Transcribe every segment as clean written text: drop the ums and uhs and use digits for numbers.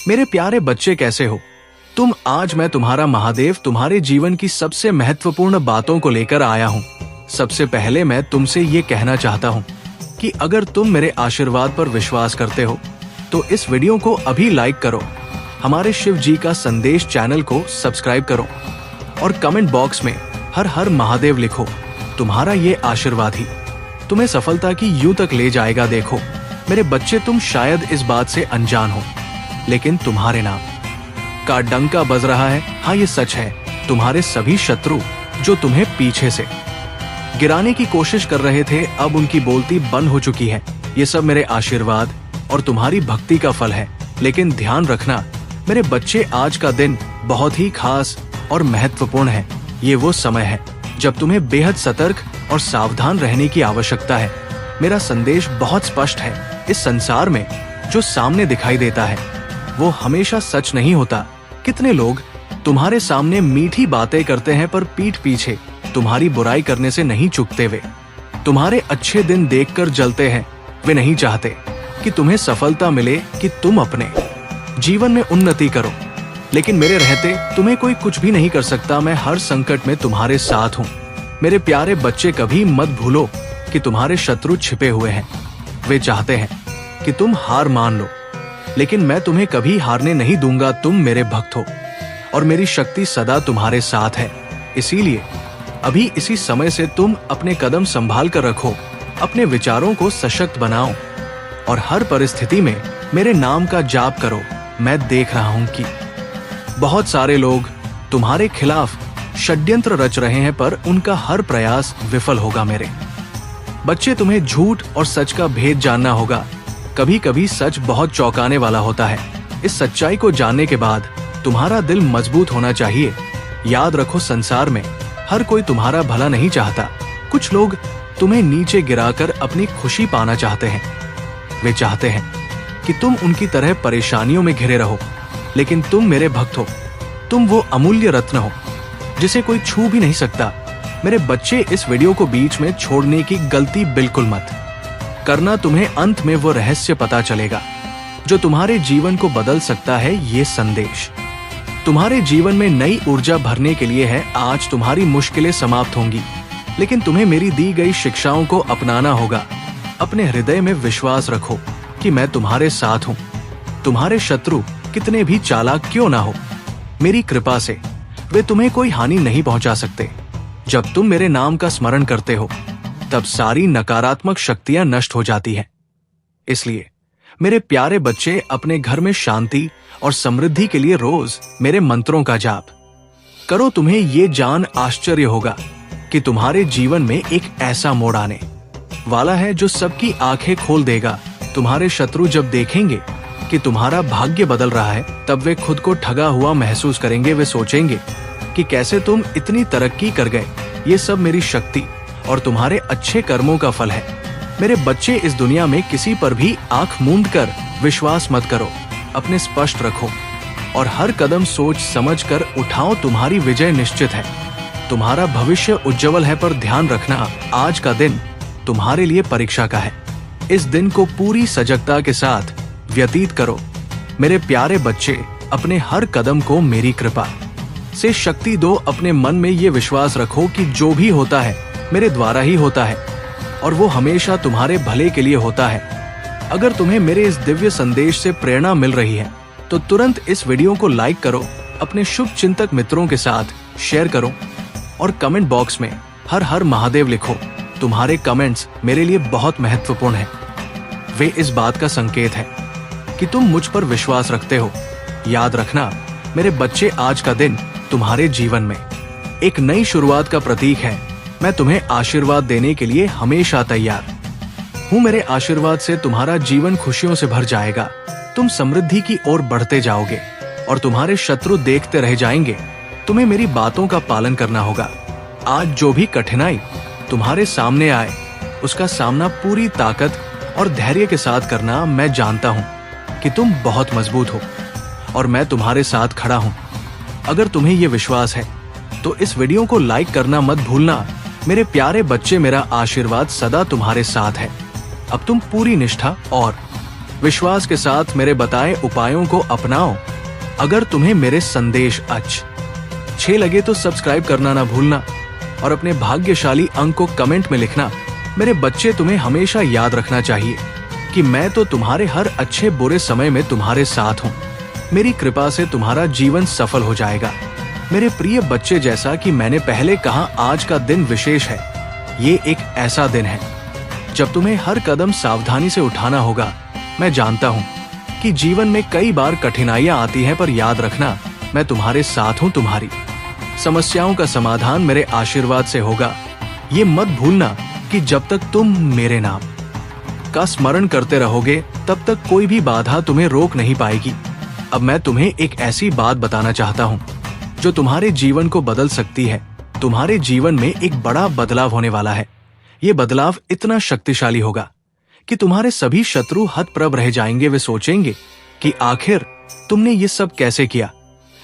मेरे प्यारे बच्चे, कैसे हो तुम? आज मैं तुम्हारा महादेव तुम्हारे जीवन की सबसे महत्वपूर्ण बातों को लेकर आया हूँ। सबसे पहले मैं तुमसे ये कहना चाहता हूँ कि अगर तुम मेरे आशीर्वाद पर विश्वास करते हो तो इस वीडियो को अभी लाइक करो, हमारे शिव जी का संदेश चैनल को सब्सक्राइब करो और कमेंट बॉक्स में हर हर महादेव लिखो। तुम्हारा ये आशीर्वाद ही तुम्हें सफलता की यूं तक ले जाएगा। देखो मेरे बच्चे, तुम शायद इस बात से अनजान हो, लेकिन तुम्हारे नाम का डंका बज रहा है। हाँ, ये सच है। तुम्हारे सभी शत्रु जो तुम्हें पीछे से गिराने की कोशिश कर रहे थे, अब उनकी बोलती बंद हो चुकी है। ये सब मेरे आशीर्वाद और तुम्हारी भक्ति का फल है। लेकिन ध्यान रखना मेरे बच्चे, आज का दिन बहुत ही खास और महत्वपूर्ण है। ये वो समय है जब तुम्हें बेहद सतर्क और सावधान रहने की आवश्यकता है। मेरा संदेश बहुत स्पष्ट है। इस संसार में जो सामने दिखाई देता है वो हमेशा सच नहीं होता। कितने लोग तुम्हारे सामने मीठी बातें करते हैं पर पीठ पीछे तुम्हारी बुराई करने से नहीं चूकते। वे तुम्हारे अच्छे दिन देखकर जलते हैं। वे नहीं चाहते कि तुम्हें सफलता मिले, कि तुम अपने जीवन में उन्नति करो। लेकिन मेरे रहते तुम्हें कोई कुछ भी नहीं कर सकता। मैं हर संकट में तुम्हारे साथ हूँ। मेरे प्यारे बच्चे, कभी मत भूलो कि तुम्हारे शत्रु छिपे हुए हैं। वे चाहते हैं कि तुम हार मान लो, लेकिन मैं तुम्हें कभी हारने नहीं दूंगा। तुम मेरे भक्त हो और मेरी शक्ति सदा तुम्हारे साथ है। इसीलिए अभी इसी समय से तुम अपने कदम संभाल कर रखो, अपने विचारों को सशक्त बनाओ और हर परिस्थिति में मेरे नाम का जाप करो। मैं देख रहा हूं कि बहुत सारे लोग तुम्हारे खिलाफ षड्यंत्र रच रहे हैं, पर उनका हर प्रयास विफल होगा। मेरे बच्चे, तुम्हें झूठ और सच का भेद जानना होगा। कभी कभी सच बहुत चौंकाने वाला होता है। इस सच्चाई को जानने के बाद तुम्हारा दिल मजबूत होना चाहिए। याद रखो, संसार में हर कोई तुम्हारा भला नहीं चाहता। कुछ लोग तुम्हें नीचे गिराकर अपनी खुशी पाना चाहते हैं। वे चाहते हैं कि तुम उनकी तरह परेशानियों में घिरे रहो, लेकिन तुम मेरे भक्त हो। तुम वो अमूल्य रत्न हो जिसे कोई छू भी नहीं सकता। मेरे बच्चे, इस वीडियो को बीच में छोड़ने की गलती बिल्कुल मत करना। तुम्हें अंत में वो रहस्य पता चलेगा जो तुम्हारे जीवन को बदल सकता है। ये संदेश तुम्हारे जीवन में नई ऊर्जा भरने के लिए है। आज तुम्हारी मुश्किलें समाप्त होंगी, लेकिन तुम्हें मेरी दी गई शिक्षाओं को अपनाना होगा। अपने हृदय में विश्वास रखो कि मैं तुम्हारे साथ हूँ। तुम्हारे शत्रु कितने भी चालाक क्यों ना हो, मेरी कृपा से वे तुम्हें कोई हानि नहीं पहुंचा सकते। जब तुम मेरे नाम का स्मरण करते हो तब सारी नकारात्मक शक्तियां नष्ट हो जाती हैं। इसलिए मेरे प्यारे बच्चे, अपने घर में शांति और समृद्धि के लिए रोज मेरे मंत्रों का जाप करो। तुम्हें ये जान आश्चर्य होगा कि तुम्हारे जीवन में एक ऐसा मोड़ आने वाला है जो सबकी आंखें खोल देगा। तुम्हारे शत्रु जब देखेंगे कि तुम्हारा भाग्य बदल रहा है, तब वे खुद को ठगा हुआ महसूस करेंगे। वे सोचेंगे कि कैसे तुम इतनी तरक्की कर गए। ये सब मेरी शक्ति और तुम्हारे अच्छे कर्मों का फल है। मेरे बच्चे, इस दुनिया में किसी पर भी आंख मूंद कर विश्वास मत करो। अपने स्पष्ट रखो और हर कदम सोच समझ कर उठाओ। तुम्हारी विजय निश्चित है। तुम्हारा भविष्य उज्जवल है, पर ध्यान रखना, आज का दिन तुम्हारे लिए परीक्षा का है। इस दिन को पूरी सजगता के साथ व्यतीत करो। मेरे प्यारे बच्चे, अपने हर कदम को मेरी कृपा से शक्ति दो। अपने मन में ये विश्वास रखो कि जो भी होता है मेरे द्वारा ही होता है और वो हमेशा तुम्हारे भले के लिए होता है। अगर तुम्हें मेरे इस दिव्य संदेश से प्रेरणा मिल रही है तो तुरंत इस वीडियो को लाइक करो, अपने शुभ चिंतक मित्रों के साथ शेयर करो और कमेंट बॉक्स में हर हर महादेव लिखो। तुम्हारे कमेंट्स मेरे लिए बहुत महत्वपूर्ण हैं। वे इस बात का संकेत है कि तुम मुझ पर विश्वास रखते हो। याद रखना मेरे बच्चे, आज का दिन तुम्हारे जीवन में एक नई शुरुआत का प्रतीक है। मैं तुम्हें आशीर्वाद देने के लिए हमेशा तैयार हूँ। मेरे आशीर्वाद से तुम्हारा जीवन खुशियों से भर जाएगा। तुम समृद्धि की ओर बढ़ते जाओगे और तुम्हारे शत्रु देखते रह जाएंगे। तुम्हें मेरी बातों का पालन करना होगा। आज जो भी कठिनाई तुम्हारे सामने आए, उसका सामना पूरी ताकत और धैर्य के साथ करना। मैं जानता हूँ कि तुम बहुत मजबूत हो और मैं तुम्हारे साथ खड़ा हूँ। अगर तुम्हें ये विश्वास है तो इस वीडियो को लाइक करना मत भूलना। मेरे प्यारे बच्चे, मेरा आशीर्वाद सदा तुम्हारे साथ है। अब तुम पूरी निष्ठा और विश्वास के साथ मेरे बताए उपायों को अपनाओ। अगर तुम्हें मेरे संदेश अच्छे लगे तो सब्सक्राइब करना ना भूलना और अपने भाग्यशाली अंक को कमेंट में लिखना। मेरे बच्चे, तुम्हें हमेशा याद रखना चाहिए कि मैं तो तुम्हारे हर अच्छे बुरे समय में तुम्हारे साथ हूँ। मेरी कृपा से तुम्हारा जीवन सफल हो जाएगा। मेरे प्रिय बच्चे, जैसा कि मैंने पहले कहा, आज का दिन विशेष है। ये एक ऐसा दिन है जब तुम्हें हर कदम सावधानी से उठाना होगा। मैं जानता हूँ कि जीवन में कई बार कठिनाइयां आती हैं, पर याद रखना, मैं तुम्हारे साथ हूँ। तुम्हारी समस्याओं का समाधान मेरे आशीर्वाद से होगा। ये मत भूलना कि जब तक तुम मेरे नाम का स्मरण करते रहोगे, तब तक कोई भी बाधा तुम्हें रोक नहीं पाएगी। अब मैं तुम्हें एक ऐसी बात बताना चाहता हूँ जो तुम्हारे जीवन को बदल सकती है। तुम्हारे जीवन में एक बड़ा बदलाव होने वाला है। ये बदलाव इतना शक्तिशाली होगा कि तुम्हारे सभी शत्रु हतप्रभ रह जाएंगे। वे सोचेंगे कि आखिर तुमने ये सब कैसे किया,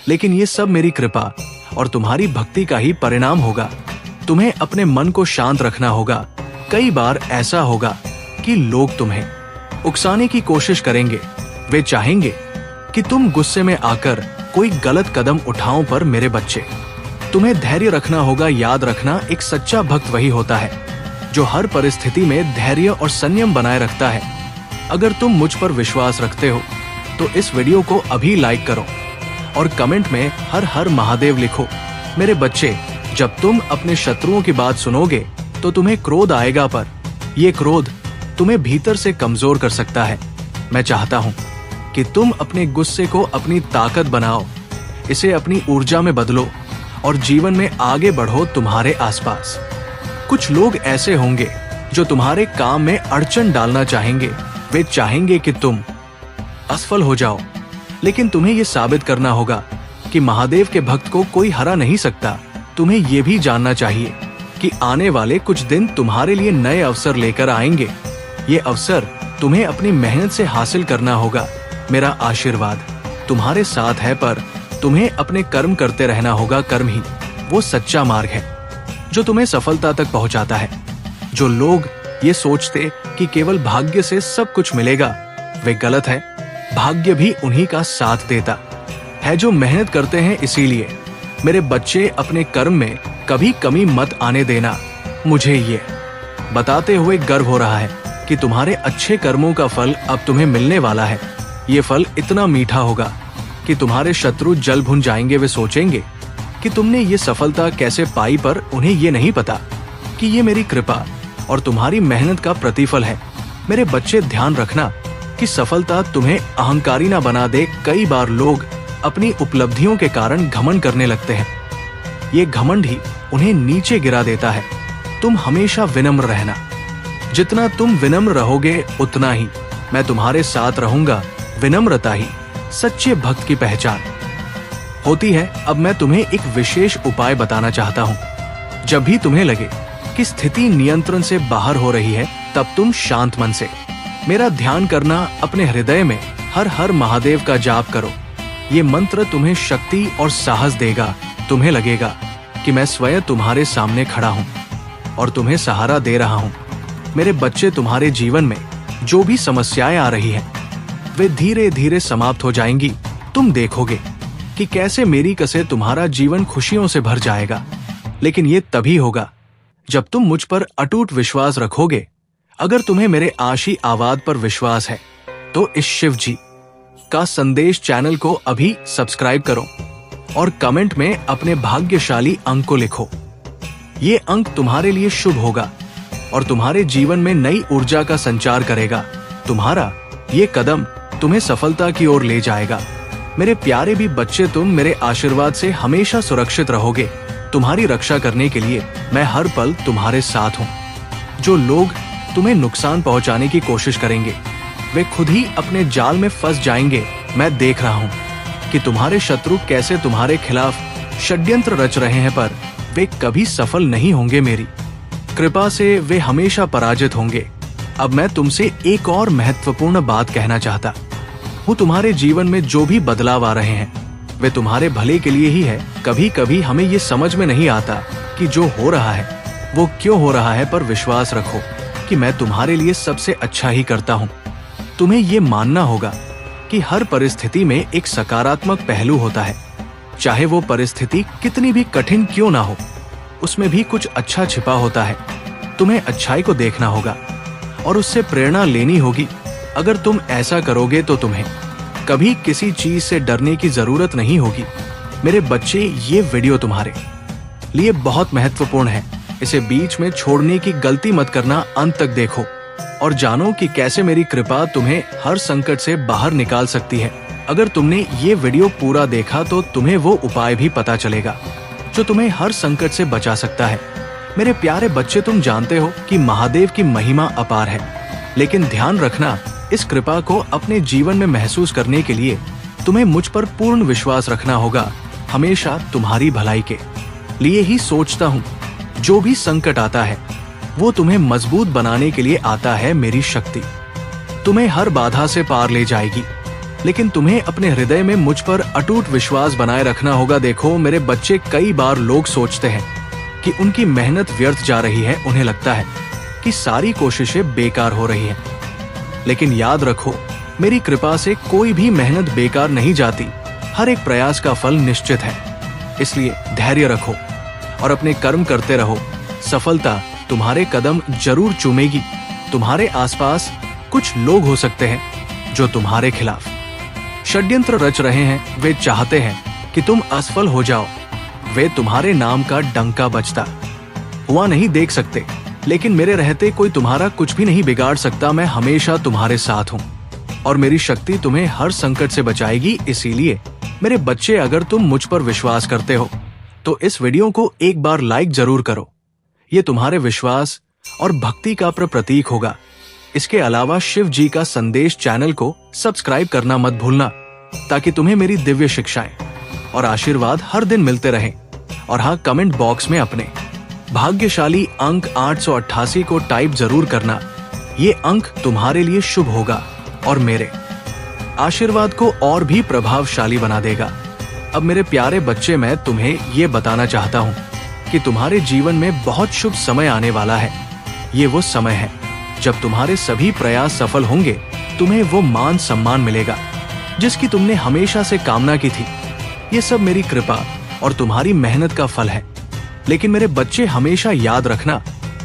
लेकिन ये सब मेरी कृपा और तुम्हारी भक्ति का ही परिणाम होगा। तुम्हें अपने मन को शांत रखना होगा। कई बार ऐसा होगा कि लोग तुम्हें उकसाने की कोशिश करेंगे। वे चाहेंगे कि तुम गुस्से में आकर कोई गलत कदम उठाओ, पर मेरे बच्चे, तुम्हें धैर्य रखना होगा। याद रखना, एक सच्चा भक्त वही होता है जो हर परिस्थिति में धैर्य और संयम बनाए रखता है। अगर तुम मुझ पर विश्वास रखते हो तो इस वीडियो को अभी लाइक करो और कमेंट में हर हर महादेव लिखो। मेरे बच्चे, जब तुम अपने शत्रुओं की बात सुनोगे तो तुम्हें क्रोध आएगा, पर यह क्रोध तुम्हें भीतर से कमजोर कर सकता है। मैं चाहता हूं कि तुम अपने गुस्से को अपनी ताकत बनाओ, इसे अपनी ऊर्जा में बदलो और जीवन में आगे बढ़ो। तुम्हारे आसपास कुछ लोग ऐसे होंगे जो तुम्हारे काम में अड़चन डालना चाहेंगे। वे चाहेंगे कि तुम असफल हो जाओ, लेकिन तुम्हें यह साबित करना होगा कि महादेव के भक्त को कोई हरा नहीं सकता। तुम्हें यह भी जानना चाहिए कि आने वाले कुछ दिन तुम्हारे लिए नए अवसर लेकर आएंगे। ये अवसर तुम्हें अपनी मेहनत से हासिल करना होगा। मेरा आशीर्वाद तुम्हारे साथ है, पर तुम्हें अपने कर्म करते रहना होगा। कर्म ही वो सच्चा मार्ग है जो तुम्हें सफलता तक पहुंचाता है। जो लोग ये सोचते कि केवल भाग्य से सब कुछ मिलेगा, वे गलत है। भाग्य भी उन्हीं का साथ देता है जो मेहनत करते हैं। इसीलिए मेरे बच्चे, अपने कर्म में कभी कमी मत आने देना। मुझे ये बताते हुए गर्व हो रहा है कि तुम्हारे अच्छे कर्मों का फल अब तुम्हें मिलने वाला है। ये फल इतना मीठा होगा कि तुम्हारे शत्रु जल भुन जाएंगे। वे सोचेंगे कि तुमने ये सफलता कैसे पाई, पर उन्हें ये नहीं पता कि ये मेरी कृपा और तुम्हारी मेहनत का प्रतिफल है। मेरे बच्चे, ध्यान रखना कि सफलता तुम्हें अहंकारी ना बना दे। कई बार लोग अपनी उपलब्धियों के कारण घमंड करने लगते हैं। ये घमंड ही उन्हें नीचे गिरा देता है। तुम हमेशा विनम्र रहना। जितना तुम विनम्र रहोगे, उतना ही मैं तुम्हारे साथ रहूंगा। विनम्रता ही सच्चे भक्त की पहचान होती है। अब मैं तुम्हें एक विशेष उपाय बताना चाहता हूँ। जब भी तुम्हें लगे कि स्थिति नियंत्रण से बाहर हो रही है, तब तुम शांत मन से मेरा ध्यान करना। अपने हृदय में हर हर महादेव का जाप करो। ये मंत्र तुम्हें शक्ति और साहस देगा। तुम्हें लगेगा कि मैं स्वयं तुम्हारे सामने खड़ा हूँ और तुम्हें सहारा दे रहा हूँ। मेरे बच्चे, तुम्हारे जीवन में जो भी समस्याएं आ रही हैं, वे धीरे धीरे समाप्त हो जाएंगी। तुम देखोगे कि कैसे मेरी कसम तुम्हारा जीवन खुशियों से भर जाएगा। लेकिन ये तभी होगा जब तुम मुझ पर अटूट विश्वास रखोगे। अगर तुम्हें मेरे आशीर्वाद पर विश्वास है तो इस शिव जी का संदेश चैनल को अभी सब्सक्राइब करो और कमेंट में अपने भाग्यशाली अंक को लिखो। ये अंक तुम्हारे लिए शुभ होगा और तुम्हारे जीवन में नई ऊर्जा का संचार करेगा। तुम्हारा ये कदम तुम्हें सफलता की ओर ले जाएगा। मेरे प्यारे भी बच्चे, तुम मेरे आशीर्वाद से हमेशा सुरक्षित रहोगे। तुम्हारी रक्षा करने के लिए मैं हर पल तुम्हारे साथ हूँ। जो लोग तुम्हें नुकसान पहुंचाने की कोशिश करेंगे, वे खुद ही अपने जाल में फंस जाएंगे। मैं देख रहा हूँ कि तुम्हारे शत्रु कैसे तुम्हारे खिलाफ षड्यंत्र रच रहे हैं, पर वे कभी सफल नहीं होंगे। मेरी कृपा से वे हमेशा पराजित होंगे। अब मैं तुमसे एक और महत्वपूर्ण बात कहना चाहता हूँ। तुम्हारे जीवन में जो भी बदलाव आ रहे हैं, वे तुम्हारे भले के लिए ही है। कभी कभी हमें ये समझ में नहीं आता कि जो हो रहा है वो क्यों हो रहा है, पर विश्वास रखो कि मैं तुम्हारे लिए सबसे अच्छा ही करता हूँ। तुम्हें ये मानना होगा कि हर परिस्थिति में एक सकारात्मक पहलू होता है। चाहे वो परिस्थिति कितनी भी कठिन क्यों ना हो, उसमें भी कुछ अच्छा छिपा होता है। तुम्हें अच्छाई को देखना होगा और उससे प्रेरणा लेनी होगी। अगर तुम ऐसा करोगे तो तुम्हें कभी किसी चीज से डरने की जरूरत नहीं होगी। मेरे बच्चे, ये वीडियो तुम्हारे लिए बहुत महत्वपूर्ण है। इसे बीच में छोड़ने की गलती मत करना, अंत तक देखो और जानो कि कैसे मेरी कृपा तुम्हें हर संकट से बाहर निकाल सकती है। अगर तुमने ये वीडियो पूरा देखा तो तुम्हें वो उपाय भी पता चलेगा जो तुम्हें हर संकट से बचा सकता है। मेरे प्यारे बच्चे, तुम जानते हो कि महादेव की महिमा अपार है, लेकिन ध्यान रखना, इस कृपा को अपने जीवन में महसूस करने के लिए तुम्हें मुझ पर पूर्ण विश्वास रखना होगा। हमेशा तुम्हारी भलाई के लिए ही सोचता हूँ। जो भी संकट आता है वो तुम्हें मजबूत बनाने के लिए आता है। मेरी शक्ति तुम्हें हर बाधा से पार ले जाएगी, लेकिन तुम्हें अपने हृदय में मुझ पर अटूट विश्वास बनाए रखना होगा। देखो मेरे बच्चे, कई बार लोग सोचते हैं कि उनकी मेहनत व्यर्थ जा रही है। उन्हें लगता है कि सारी कोशिशें बेकार हो रही हैं। लेकिन याद रखो, मेरी कृपा से कोई भी मेहनत बेकार नहीं जाती। हर एक प्रयास का फल निश्चित है। इसलिए धैर्य रखो और अपने कर्म करते रहो। सफलता तुम्हारे कदम जरूर चूमेगी। तुम्हारे आसपास कुछ लोग हो सकते हैं जो तुम्हारे खिलाफ षड्यंत्र रच रहे हैं। वे चाहते हैं कि तुम असफल हो जाओ। वे तुम्हारे नाम का डंका बजता हुआ नहीं देख सकते, लेकिन मेरे रहते कोई तुम्हारा कुछ भी नहीं बिगाड़ सकता। मैं हमेशा तुम्हारे साथ हूँ और मेरी शक्ति तुम्हें हर संकट से बचाएगी। इसीलिए मेरे बच्चे, अगर तुम मुझ पर विश्वास करते हो तो इस वीडियो को एक बार लाइक जरूर करो। ये तुम्हारे विश्वास और भक्ति का प्रतीक होगा। इसके अलावा शिव जी का संदेश चैनल को सब्सक्राइब करना मत भूलना, ताकि तुम्हें मेरी दिव्य शिक्षाएं और आशीर्वाद हर दिन मिलते रहें। और हाँ, कमेंट बॉक्स में अपने भाग्यशाली अंक 888 को टाइप जरूर करना। ये अंक तुम्हारे लिए शुभ होगा और मेरे आशीर्वाद को और भी प्रभावशाली बना देगा। अब मेरे प्यारे बच्चे, मैं तुम्हें ये बताना चाहता हूँ कि तुम्हारे जीवन में बहुत शुभ समय आने वाला है। ये वो समय है जब तुम्हारे सभी प्रयास सफल होंगे। तुम्हें वो मान सम्मान मिलेगा जिसकी तुमने हमेशा से कामना की थी। ये सब मेरी कृपा और तुम्हारी मेहनत का फल है। लेकिन मेरे बच्चे, हमेशा याद रखना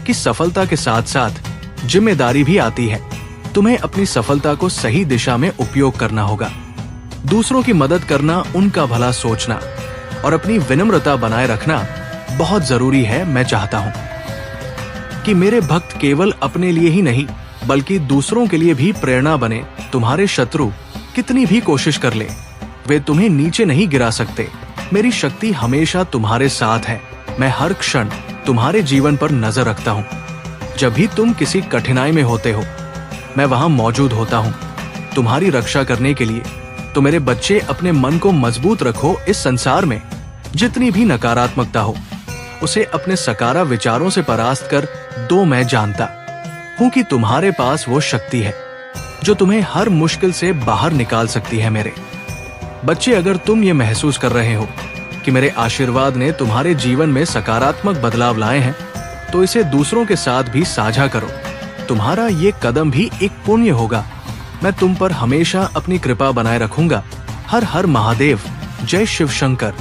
कि सफलता के साथ साथ जिम्मेदारी भी आती है। तुम्हें अपनी सफलता को सही दिशा में उपयोग करना होगा। दूसरों की मदद करना, उनका भला सोचना और अपनी विनम्रता बनाए रखना बहुत जरूरी है। मैं चाहता हूँ कि मेरे भक्त केवल अपने लिए ही नहीं बल्कि दूसरों के लिए भी प्रेरणा बने। तुम्हारे शत्रु कितनी भी कोशिश कर ले, वे तुम्हें नीचे नहीं गिरा सकते। मेरी शक्ति हमेशा तुम्हारे साथ है। मैं हर क्षण तुम्हारे जीवन पर नजर रखता हूँ। जब भी तुम किसी कठिनाई में होते हो, मैं वहां मौजूद होता हूँ तुम्हारी रक्षा करने के लिए। तो मेरे बच्चे, अपने मन को मजबूत रखो। इस संसार में जितनी भी नकारात्मकता हो, उसे अपने सकारात्मक विचारों से परास्त कर दो। मैं जानता हूँ कि तुम्हारे पास वो शक्ति है जो तुम्हें हर मुश्किल से बाहर निकाल सकती है। मेरे बच्चे, अगर तुम ये महसूस कर रहे हो कि मेरे आशीर्वाद ने तुम्हारे जीवन में सकारात्मक बदलाव लाए हैं, तो इसे दूसरों के साथ भी साझा करो। तुम्हारा ये कदम भी एक पुण्य होगा। मैं तुम पर हमेशा अपनी कृपा बनाए रखूंगा। हर हर महादेव, जय शिव शंकर।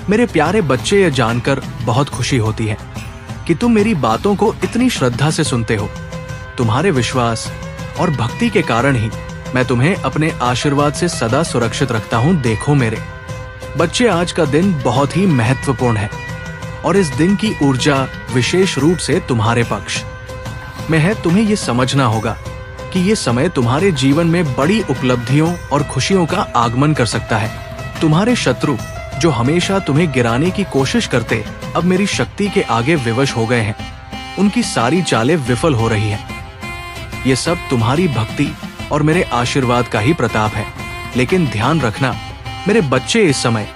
मेरे प्यारे बच्चे, यह जानकर बहुत खुशी होती है कि तुम मेरी बातों को इतनी श्रद्धा से सुनते हो। तुम्हारे विश्वास और भक्ति के कारण ही मैं तुम्हें अपने आशीर्वाद से सदा सुरक्षित रखता हूँ। देखो मेरे बच्चे, आज का दिन बहुत ही महत्वपूर्ण है और इस दिन की ऊर्जा विशेष रूप से तुम्हारे पक्ष में है। तुम्हें ये समझना होगा कि ये समय तुम्हारे जीवन में बड़ी उपलब्धियों और खुशियों का आगमन कर सकता है। तुम्हारे शत्रु जो हमेशा तुम्हें गिराने की कोशिश करते, अब मेरी शक्ति के आगे विवश हो गए हैं। उनकी सारी चालें विफल हो रही हैं। ये सब तुम्हारी भक्ति और मेरे आशीर्वाद का ही प्रताप है। लेकिन ध्यान रखना मेरे बच्चे, इस समय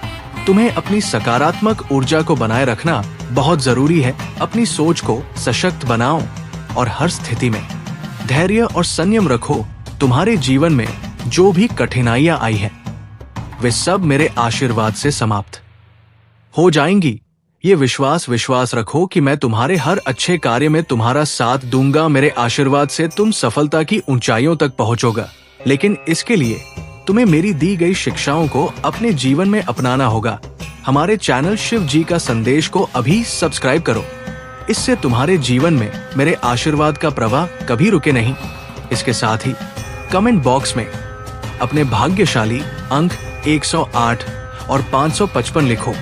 तुम्हें अपनी सकारात्मक ऊर्जा को बनाए रखना बहुत जरूरी है। अपनी सोच को सशक्त बनाओ और हर स्थिति में धैर्य और संयम रखो। तुम्हारे जीवन में जो भी कठिनाइयां आई हैं, वे सब मेरे आशीर्वाद से समाप्त हो जाएंगी। ये विश्वास रखो कि मैं तुम्हारे हर अच्छे कार्य में तुम्हारा साथ दूंगा। मेरे आशीर्वाद से तुम सफलता की ऊंचाइयों तक पहुंचोगा। लेकिन इसके लिए तुम्हें मेरी दी गई शिक्षाओं को अपने जीवन में अपनाना होगा। हमारे चैनल शिव जी का संदेश को अभी सब्सक्राइब करो। इससे तुम्हारे जीवन में मेरे आशीर्वाद का प्रवाह कभी रुके नहीं। इसके साथ ही कमेंट बॉक्स में अपने भाग्यशाली अंक 108 और 555 लिखो।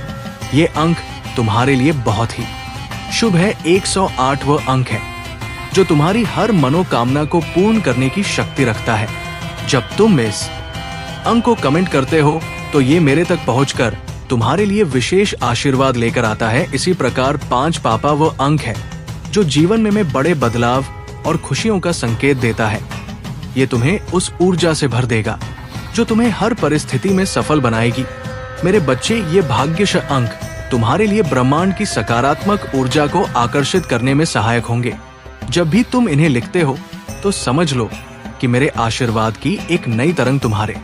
ये अंक तुम्हारे लिए बहुत ही शुभ है। 108 वो अंक है जो तुम्हारी हर मनोकामना को पूर्ण करने की शक्ति रखता है। जब तुम इस अंक को कमेंट करते हो तो ये मेरे तक पहुंचकर तुम्हारे लिए विशेष आशीर्वाद लेकर आता है। इसी प्रकार 5 पापा वो अंक है जो जीवन में बड़े बदलाव और खुशियों का संकेत देता है। ये तुम्हें उस ऊर्जा से भर देगा जो तुम्हें हर परिस्थिति में सफल बनाएगी। मेरे बच्चे, ये भाग्यश अंक तुम्हारे लिए ब्रह्मांड की सकारात्मक ऊर्जा को आकर्षित करने में सहायक होंगे। जब भी तुम इन्हें लिखते हो तो समझ लो कि मेरे आशीर्वाद की एक नई तरंग तुम्हारे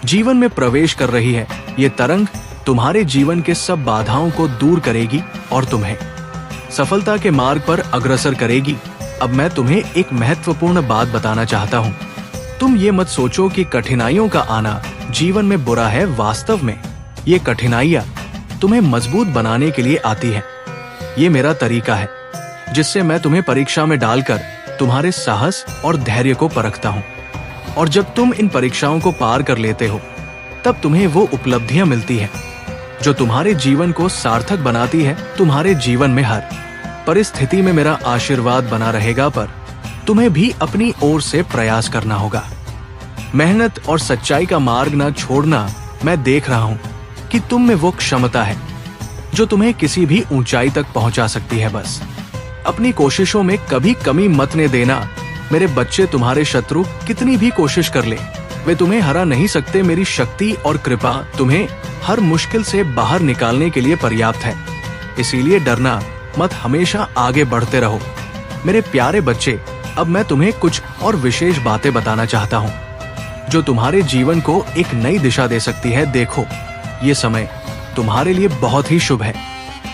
जीवन में प्रवेश कर रही है। ये तरंग तुम्हारे जीवन के सब बाधाओं को दूर करेगी और तुम्हें सफलता के मार्ग पर अग्रसर करेगी। अब मैं तुम्हें एक महत्वपूर्ण बात बताना चाहता हूँ। तुम ये मत सोचो कि कठिनाइयों का आना जीवन में बुरा है। वास्तव में ये कठिनाइयाँ तुम्हें मजबूत बनाने के लिए आती है। ये मेरा तरीका है जिससे मैं तुम्हें परीक्षा में डालकर तुम्हारे साहस और धैर्य को परखता हूँ। और जब तुम इन परीक्षाओं को पार कर लेते हो तब तुम्हें वो उपलब्धियां मिलती है जो तुम्हारे जीवन को सार्थक बनाती है। तुम्हारे जीवन में हर परिस्थिति में मेरा आशीर्वाद बना रहेगा, पर तुम्हें भी अपनी ओर से प्रयास करना होगा। मेहनत और सच्चाई का मार्ग ना छोड़ना। मैं देख रहा हूँ कि तुम में वो क्षमता है जो तुम्हें किसी भी ऊंचाई तक पहुंचा सकती है। बस अपनी कोशिशों में कभी कमी मत ने देना। मेरे बच्चे, तुम्हारे शत्रु कितनी भी कोशिश कर ले, वे तुम्हें हरा नहीं सकते। मेरी शक्ति और कृपा तुम्हें हर मुश्किल से बाहर निकालने के लिए पर्याप्त है। इसीलिए डरना मत, हमेशा आगे बढ़ते रहो। मेरे प्यारे बच्चे, अब मैं तुम्हें कुछ और विशेष बातें बताना चाहता हूँ जो तुम्हारे जीवन को एक नई दिशा दे सकती है। देखो, ये समय तुम्हारे लिए बहुत ही शुभ है,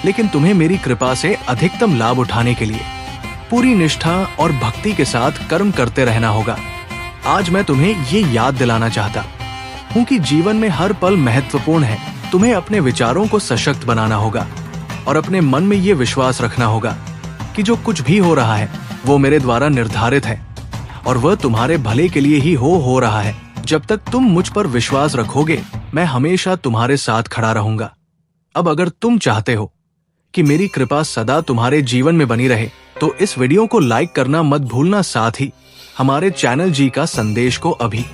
लेकिन तुम्हें मेरी कृपा से अधिकतम लाभ उठाने के लिए पूरी निष्ठा और भक्ति के साथ कर्म करते रहना होगा। आज मैं तुम्हें ये याद दिलाना चाहता हूँ कि जीवन में हर पल महत्वपूर्ण है। तुम्हें अपने विचारों को सशक्त बनाना होगा और अपने मन में ये विश्वास रखना होगा कि जो कुछ भी हो रहा है वो मेरे द्वारा निर्धारित है और वह तुम्हारे भले के लिए ही हो रहा है। जब तक तुम मुझ पर विश्वास रखोगे, मैं हमेशा तुम्हारे साथ खड़ा रहूंगा। अब अगर तुम चाहते हो कि मेरी कृपा सदा तुम्हारे जीवन में बनी रहे तो इस वीडियो को लाइक करना मत भूलना। साथ ही हमारे चैनल जी का संदेश को अभी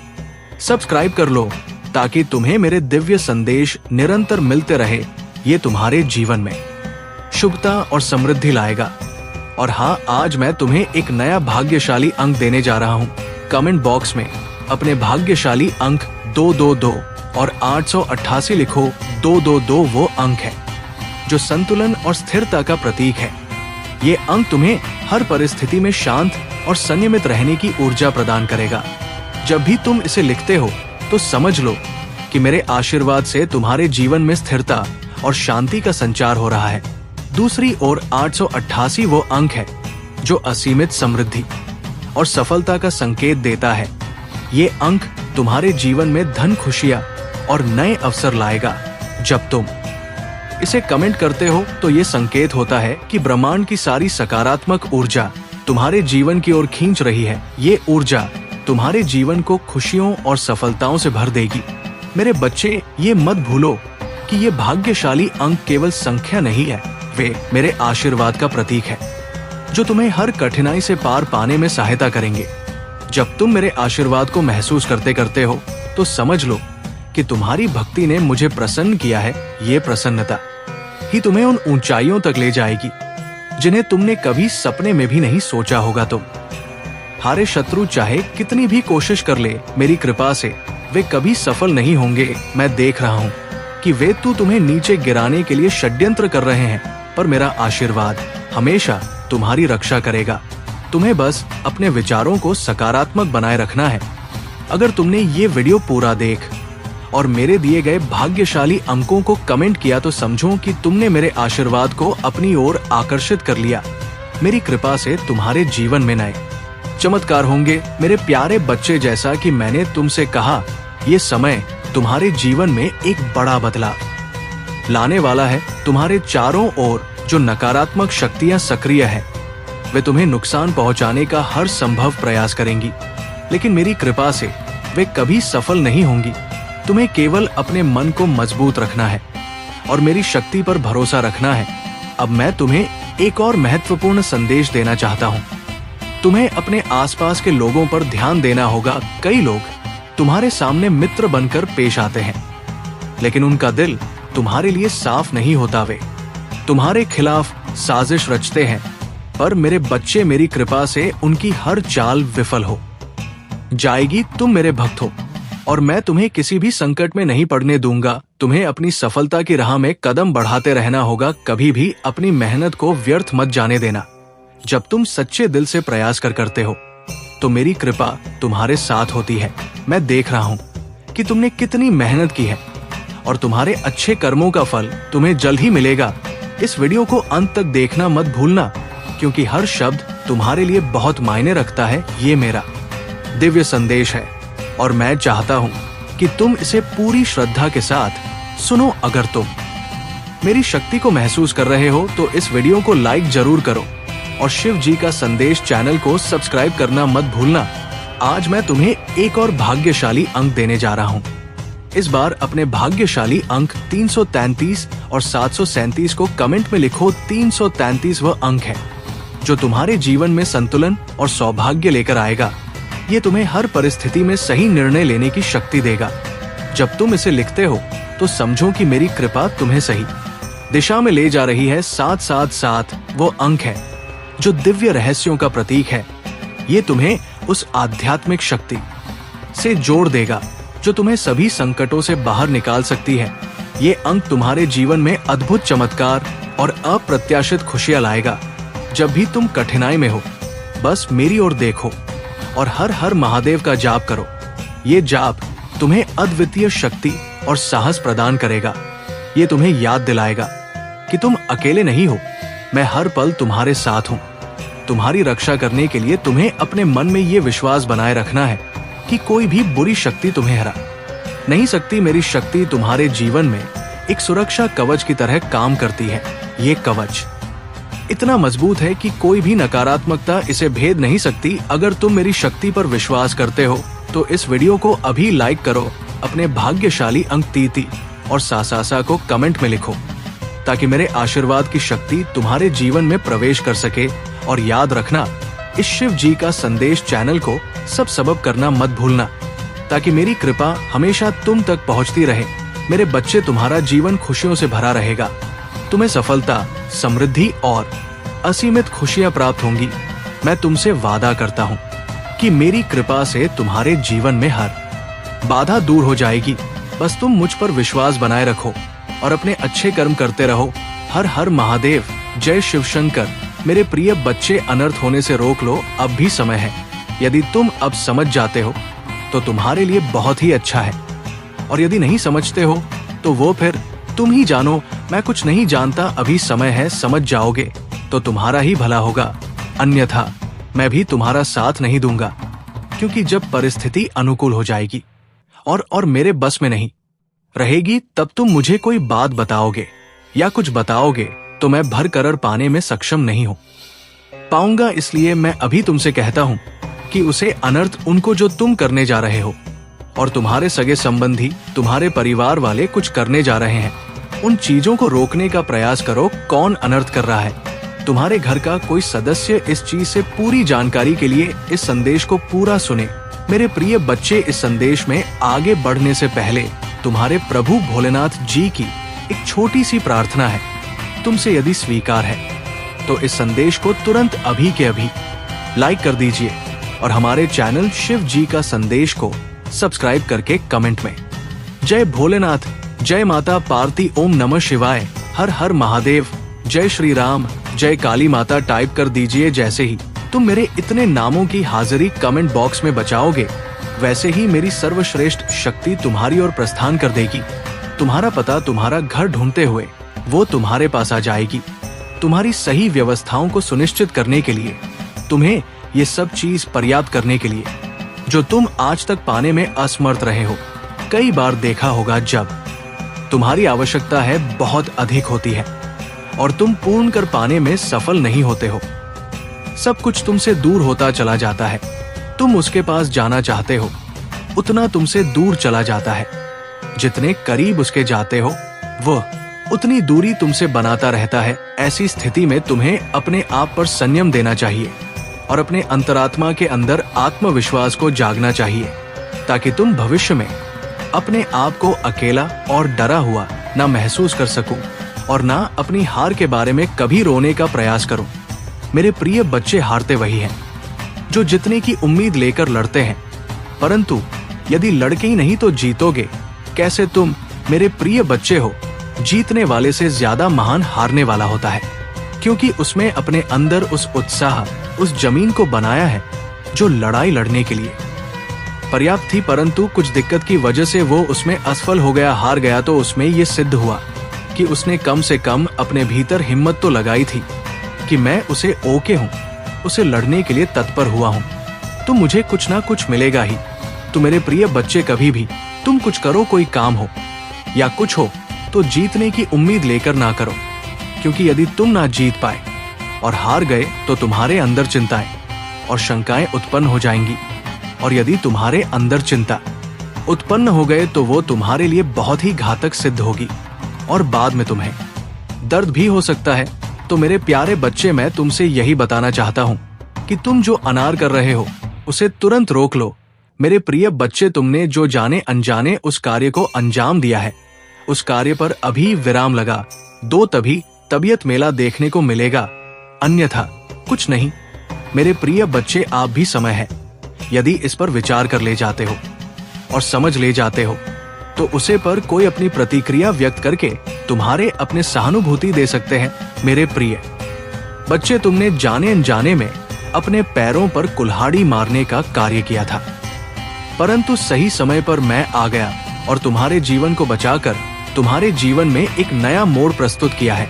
सब्सक्राइब कर लो ताकि तुम्हें मेरे दिव्य संदेश निरंतर मिलते रहे। ये तुम्हारे जीवन में शुभता और समृद्धि लाएगा। और हाँ, आज मैं तुम्हें एक नया भाग्यशाली अंक देने जा रहा हूँ। कमेंट बॉक्स में अपने भाग्यशाली अंक 222 और 888 लिखो। 222 वो अंक है जो संतुलन और स्थिरता का प्रतीक है। ये अंक तुम्हें हर परिस्थिति में शांत और संयमित रहने की ऊर्जा प्रदान करेगा। जब भी तुम इसे लिखते हो तो समझ लो कि मेरे आशीर्वाद से तुम्हारे जीवन में स्थिरता और शांति का संचार हो रहा है। दूसरी ओर 888 वो अंक है जो असीमित समृद्धि और सफलता का संकेत देता है। ये अंक तुम्हारे जीवन में धन, खुशियां और नए अवसर लाएगा। जब तुम इसे कमेंट करते हो तो ये संकेत होता है कि ब्रह्मांड की सारी सकारात्मक ऊर्जा तुम्हारे जीवन की ओर खींच रही है। ये ऊर्जा तुम्हारे जीवन को खुशियों और सफलताओं से भर देगी। मेरे बच्चे, ये मत भूलो कि ये भाग्यशाली अंक केवल संख्या नहीं है, वे मेरे आशीर्वाद का प्रतीक है जो तुम्हें हर कठिनाई से पार पाने में सहायता करेंगे। जब तुम मेरे आशीर्वाद को महसूस करते करते हो तो समझ लो कि तुम्हारी भक्ति ने मुझे प्रसन्न किया है। ये प्रसन्नता ही तुम्हें उन ऊंचाइयों तक ले जाएगी जिन्हें तुमने कभी सपने में भी नहीं सोचा होगा। हारे शत्रु चाहे कितनी भी कोशिश कर ले, मेरी कृपा से वे कभी सफल नहीं होंगे। मैं देख रहा हूँ कि वे तुम्हें नीचे गिराने के लिए षड्यंत्र कर रहे हैं, पर मेरा आशीर्वाद हमेशा तुम्हारी रक्षा करेगा। तुम्हें बस अपने विचारों को सकारात्मक बनाए रखना है। अगर तुमने ये वीडियो पूरा देख और मेरे दिए गए भाग्यशाली अंकों को कमेंट किया तो समझो कि तुमने मेरे आशीर्वाद को अपनी ओर आकर्षित कर लिया। मेरी कृपा से तुम्हारे जीवन में नए चमत्कार होंगे मेरे प्यारे बच्चे। जैसा कि मैंने तुमसे कहा, ये समय तुम्हारे जीवन में एक बड़ा बदलाव लाने वाला है। तुम्हारे चारों ओर जो नकारात्मक शक्तियां सक्रिय है, वे तुम्हें नुकसान पहुंचाने का हर संभव प्रयास करेंगी, लेकिन मेरी कृपा से वे कभी सफल नहीं होंगी। तुम्हें केवल अपने मन को मजबूत रखना है और मेरी शक्ति पर भरोसा रखना है। अब मैं तुम्हें एक और महत्वपूर्ण संदेश देना चाहता हूँ। तुम्हें अपने आसपास के लोगों पर ध्यान देना होगा। कई लोग तुम्हारे सामने मित्र बनकर पेश आते हैं, लेकिन उनका दिल तुम्हारे लिए साफ नहीं होता। वे तुम्हारे खिलाफ साजिश रचते हैं, पर मेरे बच्चे, मेरी कृपा से उनकी हर चाल विफल हो जाएगी। तुम मेरे भक्त हो और मैं तुम्हें किसी भी संकट में नहीं पड़ने दूंगा। तुम्हें अपनी सफलता की राह में कदम बढ़ाते रहना होगा। कभी भी अपनी मेहनत को व्यर्थ मत जाने देना। जब तुम सच्चे दिल से प्रयास करते हो तो मेरी कृपा तुम्हारे साथ होती है। मैं देख रहा हूँ कि तुमने कितनी मेहनत की है और तुम्हारे अच्छे कर्मों का फल तुम्हें जल्द ही मिलेगा। इस वीडियो को अंत तक देखना मत भूलना, क्योंकि हर शब्द तुम्हारे लिए बहुत मायने रखता है। ये मेरा दिव्य संदेश है और मैं चाहता हूँ कि तुम इसे पूरी श्रद्धा के साथ सुनो। अगर तुम मेरी शक्ति को महसूस कर रहे हो तो इस वीडियो को लाइक जरूर करो और शिव जी का संदेश चैनल को सब्सक्राइब करना मत भूलना। आज मैं तुम्हें एक और भाग्यशाली अंक देने जा रहा हूँ। इस बार अपने भाग्यशाली अंक 333 और 737 को कमेंट में लिखो। 333 वह अंक है जो तुम्हारे जीवन में संतुलन और सौभाग्य लेकर आएगा। ये तुम्हें हर परिस्थिति में सही निर्णय लेने की शक्ति देगा। जब तुम इसे लिखते हो तो समझो कि मेरी कृपा तुम्हें सही दिशा में ले जा रही है। 777 वो अंक है जो दिव्य रहस्यों का प्रतीक है। ये तुम्हें उस आध्यात्मिक शक्ति से जोड़ देगा जो तुम्हें सभी संकटों से बाहर निकाल सकती है। ये अंक तुम्हारे जीवन में अद्भुत चमत्कार और अप्रत्याशित खुशियां लाएगा। जब भी तुम कठिनाई में हो, बस मेरी ओर देखो और हर हर महादेव का जाप करो। ये जाप तुम्हें अद्वितीय शक्ति और साहस प्रदान करेगा। ये तुम्हें याद दिलाएगा कि तुम अकेले नहीं हो। मैं हर पल तुम्हारे साथ हूँ। तुम्हारी रक्षा करने के लिए तुम्हें अपने मन में ये विश्वास बनाए रखना है कि कोई भी बुरी शक्ति तुम्हें हरा नहीं सकती। मेरी शक्ति तुम्हारे जीवन में एक सुरक्षा कवच की तरह काम करती है। ये कवच इतना मजबूत है कि कोई भी नकारात्मकता इसे भेद नहीं सकती। अगर तुम मेरी शक्ति पर विश्वास करते हो तो इस वीडियो को अभी लाइक करो। अपने भाग्यशाली अंक 33 और सासा को कमेंट में लिखो, ताकि मेरे आशीर्वाद की शक्ति तुम्हारे जीवन में प्रवेश कर सके। और याद रखना, इस शिव जी का संदेश चैनल को सबब करना मत भूलना, ताकि मेरी कृपा हमेशा तुम तक पहुंचती रहे। मेरे बच्चे, तुम्हारा जीवन खुशियों से भरा रहेगा। तुम्हें सफलता, समृद्धि और असीमित खुशियां प्राप्त होंगी। मैं तुमसे वादा करता हूँ कि मेरी कृपा से तुम्हारे जीवन में हर बाधा दूर हो जाएगी। बस तुम मुझ पर विश्वास बनाए रखो और अपने अच्छे कर्म करते रहो। हर हर महादेव, जय शिव शंकर। मेरे प्रिय बच्चे, अनर्थ होने से रोक लो, अब भी समय है। यदि तुम अब समझ जाते हो तो तुम्हारे लिए बहुत ही अच्छा है, और यदि नहीं समझते हो तो वो फिर तुम ही जानो। मैं कुछ नहीं जानता, अभी समय है, समझ जाओगे तो तुम्हारा ही भला होगा। अन्यथा मैं भी तुम्हारा साथ नहीं दूंगा, क्योंकि जब परिस्थिति अनुकूल हो जाएगी और मेरे बस में नहीं रहेगी, तब तुम मुझे कोई बात बताओगे या कुछ बताओगे तो मैं भर कर पाने में सक्षम नहीं हो पाऊंगा। इसलिए मैं अभी तुमसे कहता हूँ कि उसे अनर्थ उनको जो तुम करने जा रहे हो और तुम्हारे सगे संबंधी, तुम्हारे परिवार वाले कुछ करने जा रहे हैं, उन चीजों को रोकने का प्रयास करो। कौन अनर्थ कर रहा है? तुम्हारे घर का कोई सदस्य इस चीज से पूरी जानकारी के लिए इस संदेश को पूरा सुने। मेरे प्रिय बच्चे, इस संदेश में आगे बढ़ने से पहले तुम्हारे प्रभु भोलेनाथ जी की एक छोटी सी प्रार्थना है। तुमसे यदि स्वीकार है तो इस संदेश को तुरंत अभी के अभी लाइक कर दीजिए और हमारे चैनल शिव जी का संदेश को सब्सक्राइब करके कमेंट में जय भोलेनाथ, जय माता पार्वती, ओम नमः शिवाय, हर हर महादेव, जय श्री राम, जय काली माता टाइप कर दीजिए। जैसे ही तुम मेरे इतने नामों की हाजिरी कमेंट बॉक्स में बचाओगे, वैसे ही मेरी सर्वश्रेष्ठ शक्ति तुम्हारी ओर प्रस्थान कर देगी। तुम्हारा पता, तुम्हारा घर ढूंढते हुए वो तुम्हारे पास आ जाएगी। तुम्हारी सही व्यवस्थाओं को सुनिश्चित करने के लिए तुम्हें ये सब चीज पर्याप्त करने के लिए जो तुम आज तक पाने में असमर्थ रहे हो। कई बार देखा होगा जब तुम्हारी आवश्यकता है बहुत अधिक होती है और तुम पूर्ण कर पाने में सफल नहीं होते हो। सब कुछ तुमसे दूर होता चला जाता है। तुम उसके पास जाना चाहते हो, उतना तुमसे दूर चला जाता है। जितने करीब उसके जाते हो वह उतनी दूरी तुमसे बनाता रहता है। ऐसी स्थिति में तुम्हें अपने आप पर संयम देना चाहिए और अपने अंतरात्मा के अंदर आत्मविश्वास को जागना चाहिए, ताकि तुम भविष्य में अपने आप को अकेला और डरा हुआ ना महसूस कर सको और ना अपनी हार के बारे में कभी रोने का प्रयास करो। मेरे प्रिय बच्चे, हारते वही हैं जो जितने की उम्मीद लेकर लड़ते हैं, परंतु यदि लड़के ही नहीं तो जीतोगे कैसे? तुम मेरे प्रिय बच्चे हो, जीतने वाले से ज्यादा महान हारने वाला होता है, क्योंकि उसमें अपने अंदर उस उत्साह, उस जमीन को बनाया है जो लड़ाई लड़ने के लिए पर्याप्त थी, परंतु कुछ दिक्कत की वजह से वो उसमें असफल हो गया, हार गया। तो उसमें ये सिद्ध हुआ कि उसने कम से कम अपने भीतर हिम्मत तो लगाई थी कि मैं उसे ओके हूँ, उसे लड़ने के लिए तत्पर हुआ हूँ, तो मुझे कुछ ना कुछ मिलेगा ही। तो मेरे प्रिय बच्चे, कभी भी तुम कुछ करो, कोई काम हो या कुछ हो, तो जीतने की उम्मीद लेकर ना करो, क्योंकि यदि तुम ना जीत पाए और हार गए तो तुम्हारे अंदर चिंताएं और शंकाएं उत्पन्न हो जाएंगी, और यदि तुम्हारे अंदर चिंता उत्पन्न हो गए तो वो तुम्हारे लिए बहुत ही घातक सिद्ध होगी और बाद में तुम्हें दर्द भी हो सकता है। तो मेरे प्यारे बच्चे, मैं तुमसे यही बताना चाहता हूँ कि तुम जो अनार कर रहे हो उसे तुरंत रोक लो। मेरे प्रिय बच्चे, तुमने जो जाने अनजाने उस कार्य को अंजाम दिया है, उस कार्य पर अभी विराम लगा दो, तभी तबीयत मेला देखने को मिलेगा, अन्यथा कुछ नहीं। मेरे प्रिय बच्चे, आप भी समय है, यदि इस पर विचार कर ले जाते हो और समझ ले जाते हो तो उसे पर कोई अपनी प्रतिक्रिया व्यक्त करके तुम्हारे अपने सहानुभूति दे सकते हैं। मेरे प्रिय बच्चे, तुमने जाने अनजाने में अपने पैरों पर कुल्हाड़ी मारने का कार्य किया था, परंतु सही समय पर मैं आ गया और तुम्हारे जीवन को बचाकर तुम्हारे जीवन में एक नया मोड़ प्रस्तुत किया है।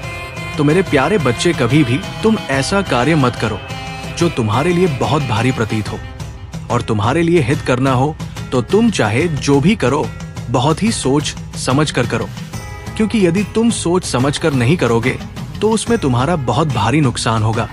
तो मेरे प्यारे बच्चे, कभी भी तुम ऐसा कार्य मत करो जो तुम्हारे लिए बहुत भारी प्रतीत हो, और तुम्हारे लिए हित करना हो तो तुम चाहे जो भी करो बहुत ही सोच समझ कर करो, क्योंकि यदि तुम सोच समझ कर नहीं करोगे तो उसमें तुम्हारा बहुत भारी नुकसान होगा,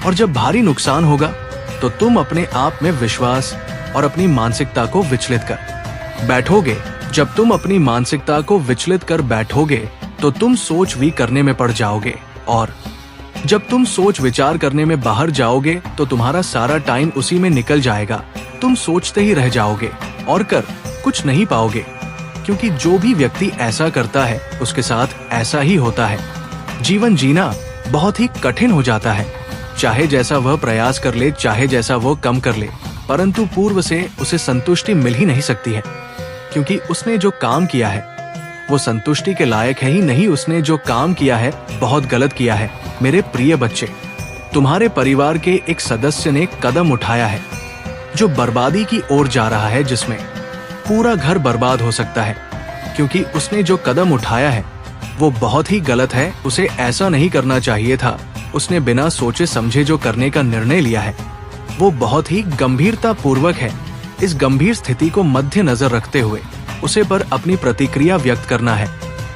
और जब भारी नुकसान होगा तो तुम अपने आप में विश्वास और अपनी मानसिकता को विचलित कर बैठोगे। जब तुम अपनी मानसिकता को विचलित कर बैठोगे तो तुम सोच भी करने में पड़ जाओगे, और जब तुम सोच विचार करने में बाहर जाओगे तो तुम्हारा सारा टाइम उसी में निकल जाएगा। तुम सोचते ही रह जाओगे और कर कुछ नहीं पाओगे, क्योंकि जो भी व्यक्ति ऐसा करता है उसके साथ ऐसा ही होता है। जीवन जीना बहुत ही कठिन हो जाता है, चाहे जैसा वह प्रयास कर ले, चाहे जैसा वो कम कर ले, परंतु पूर्व से उसे संतुष्टि मिल ही नहीं सकती है, क्योंकि उसने जो काम किया है वो संतुष्टि के लायक है ही नहीं। उसने जो काम किया है बहुत गलत किया है। मेरे प्रिय बच्चे, तुम्हारे परिवार के एक सदस्य ने कदम उठाया है जो बर्बादी की ओर जा रहा है, जिसमें पूरा घर बर्बाद हो सकता है, क्योंकि उसने जो कदम उठाया है वो बहुत ही गलत है। उसे ऐसा नहीं करना चाहिए था। उसने बिना सोचे समझे जो करने का निर्णय लिया है वो बहुत ही गंभीरता पूर्वक है। इस गंभीर स्थिति को मद्देनजर रखते हुए उसे पर अपनी प्रतिक्रिया व्यक्त करना है।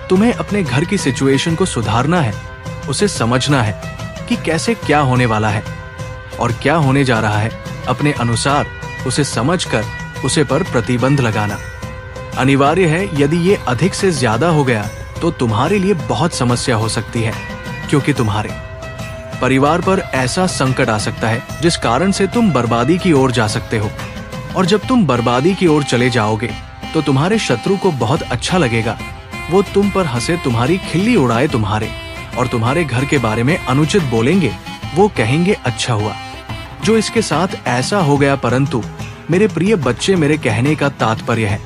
तुम्हें अपने घर की सिचुएशन को सुधारना है, उसे समझना है कि कैसे क्या होने वाला है और क्या होने जा रहा है। अपने अनुसार उसे समझकर उसे पर प्रतिबंध लगाना अनिवार्य है। यदि ये अधिक से ज्यादा हो गया तो तुम्हारे लिए बहुत समस्या हो सकती है, क्योंकि तुम्हारे परिवार पर ऐसा संकट आ सकता है जिस कारण से तुम बर्बादी की ओर जा सकते हो। और जब तुम बर्बादी की ओर चले जाओगे तो तुम्हारे शत्रु को बहुत अच्छा लगेगा। वो तुम पर हंसे, तुम्हारी खिल्ली उड़ाए तुम्हारे और तुम्हारे घर के बारे में अनुचित बोलेंगे। वो कहेंगे अच्छा हुआ जो इसके साथ ऐसा हो गया। परंतु मेरे प्रिय बच्चे, मेरे कहने का तात्पर्य है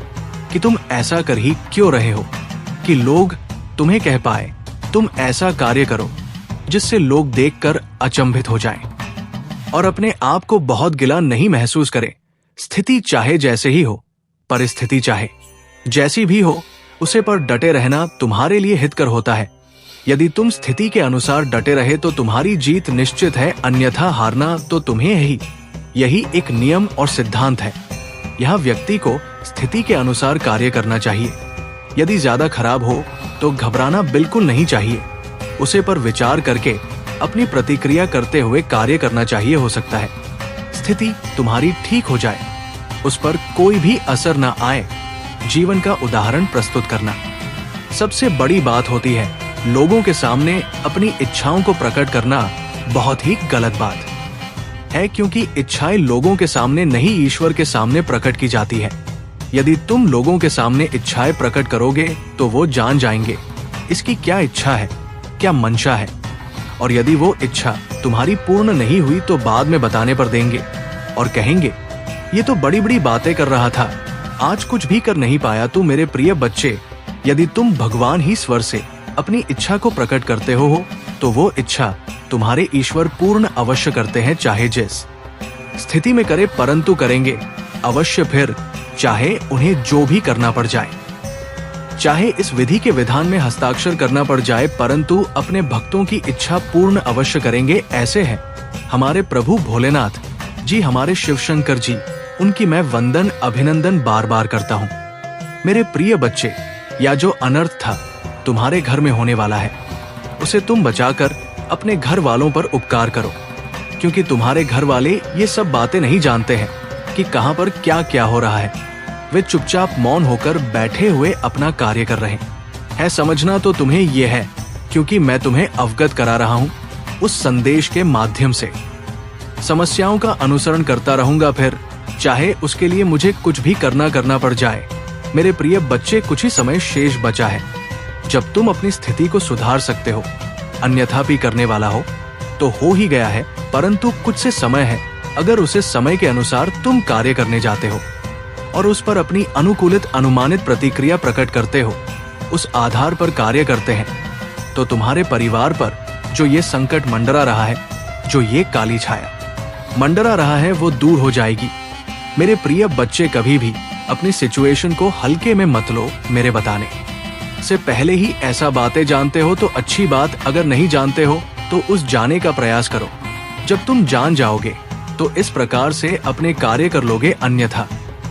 कि तुम ऐसा कर ही क्यों रहे हो कि लोग तुम्हें कह पाए। तुम ऐसा कार्य करो जिससे लोग देखकर अचंभित हो जाएं और अपने आप को बहुत गिला नहीं महसूस करें। स्थिति चाहे जैसे ही हो, परिस्थिति चाहे जैसी भी हो, उसे पर डटे रहना तुम्हारे लिए हितकर होता है। यदि तुम स्थिति के अनुसार डटे रहे तो तुम्हारी जीत निश्चित है, अन्यथा हारना तो तुम्हें ही। यही एक नियम और सिद्धांत है। यहाँ व्यक्ति को स्थिति के अनुसार कार्य करना चाहिए। यदि ज्यादा खराब हो तो घबराना बिल्कुल नहीं चाहिए। उसे पर विचार करके अपनी प्रतिक्रिया करते हुए कार्य करना चाहिए। हो सकता है स्थिति तुम्हारी ठीक हो जाए, उस पर कोई भी असर न आए। जीवन का उदाहरण प्रस्तुत करना। सबसे बड़ी बात होती है लोगों के सामने अपनी इच्छाओं को प्रकट करना बहुत ही गलत बात है, क्योंकि इच्छाएं लोगों के सामने नहीं, ईश्वर के सामने प्रकट की जाती है। यदि तुम लोगों के सामने इच्छाएं प्रकट करोगे तो वो जान जाएंगे इसकी क्या इच्छा है, क्या मंशा है। और यदि वो इच्छा तुम्हारी पूर्ण नहीं हुई तो बाद में बताने पर देंगे और कहेंगे ये तो बड़ी बड़ी बातें कर रहा था, आज कुछ भी कर नहीं पाया। तो मेरे प्रिय बच्चे, यदि तुम भगवान ही स्वर से अपनी इच्छा को प्रकट करते हो तो वो इच्छा तुम्हारे ईश्वर पूर्ण अवश्य करते हैं, चाहे जिस स्थिति में करे, परंतु करेंगे अवश्य, फिर चाहे उन्हें जो भी करना पड़ जाए, चाहे इस विधि के विधान में हस्ताक्षर करना पड़ जाए, परंतु अपने भक्तों की इच्छा पूर्ण अवश्य करेंगे। ऐसे हैं हमारे प्रभु भोलेनाथ जी, हमारे शिव शंकर जी, उनकी मैं वंदन अभिनंदन बार बार करता हूँ। मेरे प्रिय बच्चे, या जो अनर्थ था तुम्हारे घर में होने वाला है उसे तुम बचाकर अपने घर वालों पर उपकार करो, क्योंकि तुम्हारे घर वाले ये सब बातें नहीं जानते हैं कि कहां पर क्या क्या हो रहा है। वे चुपचाप मौन होकर बैठे हुए अपना कार्य कर रहे हैं। समझना तो तुम्हें ये है, क्योंकि मैं तुम्हें अवगत करा रहा हूं उस संदेश के माध्यम से। समस्याओं का अनुसरण करता रहूंगा, फिर चाहे उसके लिए मुझे कुछ भी करना पड़ जाए। मेरे प्रिय बच्चे, कुछ ही समय शेष बचा है जब तुम अपनी स्थिति को सुधार सकते हो। अन्यथा भी करने वाला हो हो ही गया है, परंतु कुछ से समय है। अगर उसे समय के अनुसार तुम कार्य करने जाते हो और उस पर अपनी अनुकूलित अनुमानित प्रतिक्रिया प्रकट करते हो, उस आधार पर कार्य करते हैं, तो तुम्हारे परिवार पर जो ये संकट मंडरा रहा है, जो ये काली छाया मंडरा रहा है, वो दूर हो जाएगी। मेरे प्रिय बच्चे, कभी भी अपनी सिचुएशन को हल्के में मत लो। मेरे बताने से पहले ही ऐसा बातें जानते हो तो अच्छी बात, अगर नहीं जानते हो तो उस जाने का प्रयास करो। जब तुम जान जाओगे तो इस प्रकार से अपने कार्य कर लोगे, अन्यथा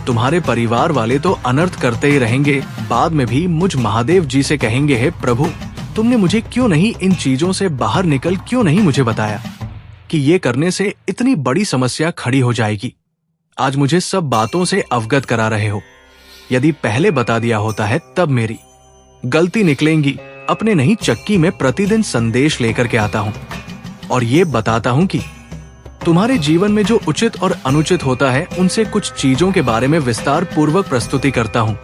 तुम्हारे परिवार वाले तो अनर्थ करते ही रहेंगे। बाद में भी मुझ महादेव जी से कहेंगे, हे प्रभु, तुमने मुझे क्यों नहीं इन चीजों से बाहर निकल क्यों नहीं मुझे बताया कि ये करने से इतनी बड़ी समस्या खड़ी हो जाएगी। आज मुझे सब बातों से अवगत करा रहे हो। यदि पहले बता दिया होता है तब मेरी गलती निकलेंगी। अपने नहीं चक्की में प्रतिदिन संदेश लेकर के आता हूँ और ये बताता हूँ कि तुम्हारे जीवन में जो उचित और अनुचित होता है, उनसे कुछ चीजों के बारे में विस्तार पूर्वक प्रस्तुति करता हूँ।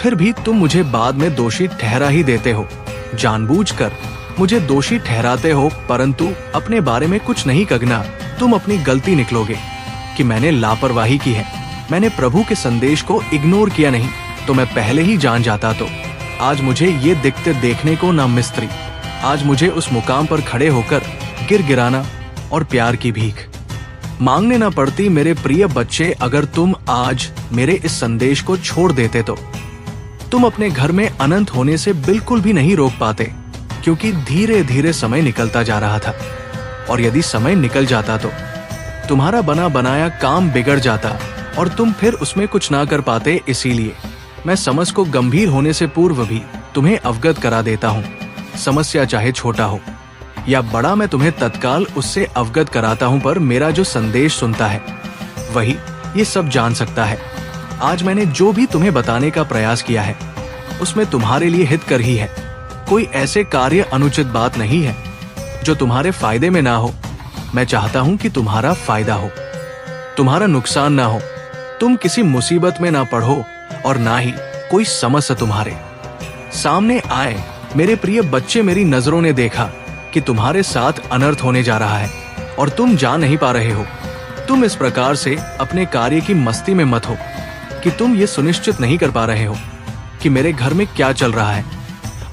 फिर भी तुम मुझे बाद में दोषी ठहरा ही देते हो, जानबूझकर मुझे दोषी ठहराते हो, परंतु अपने बारे में कुछ नहीं कहना। तुम अपनी गलती निकलोगे कि मैंने लापरवाही की है, मैंने प्रभु के संदेश को इग्नोर किया नहीं तो मैं पहले ही जान जाता। तो आज मुझे ये दिखते देखने को ना मिस्त्री, आज मुझे उस मुकाम पर खड़े होकर गिराना और प्यार की भीख मांगने ना पड़ती। मेरे प्रिय बच्चे, अगर तुम आज मेरे इस संदेश को छोड़ देते तो तुम अपने घर में अनंत होने से बिल्कुल भी नहीं रोक पाते, क्योंकि धीरे धीरे समय निकलता जा रहा था। और यदि समय निकल जाता तो तुम्हारा बना बनाया काम बिगड़ जाता और तुम फिर उसमें कुछ ना कर पाते। इसीलिए मैं समझ को गंभीर होने से पूर्व भी तुम्हें अवगत करा देता हूँ। समस्या चाहे छोटा हो या बड़ा, मैं तुम्हें तत्काल उससे अवगत कराता हूँ, पर मेरा जो संदेश सुनता है वही ये सब जान सकता है। आज मैंने जो भी तुम्हें बताने का प्रयास किया है उसमें तुम्हारे लिए हितकर ही है। कोई ऐसे कार्य अनुचित बात नहीं है जो तुम्हारे फायदे में ना हो। मैं चाहता हूं कि तुम्हारा फायदा हो, तुम्हारा नुकसान ना हो, तुम किसी मुसीबत में ना पड़ो और ना ही कोई समस्या तुम्हारे सामने आए। मेरे प्रिय बच्चे, मेरी नजरों ने देखा कि तुम्हारे साथ अनर्थ होने जा रहा है और तुम जान नहीं पा रहे हो। तुम इस प्रकार से अपने कार्य की मस्ती में मत हो कि तुम ये सुनिश्चित नहीं कर पा रहे हो कि मेरे घर में क्या चल रहा है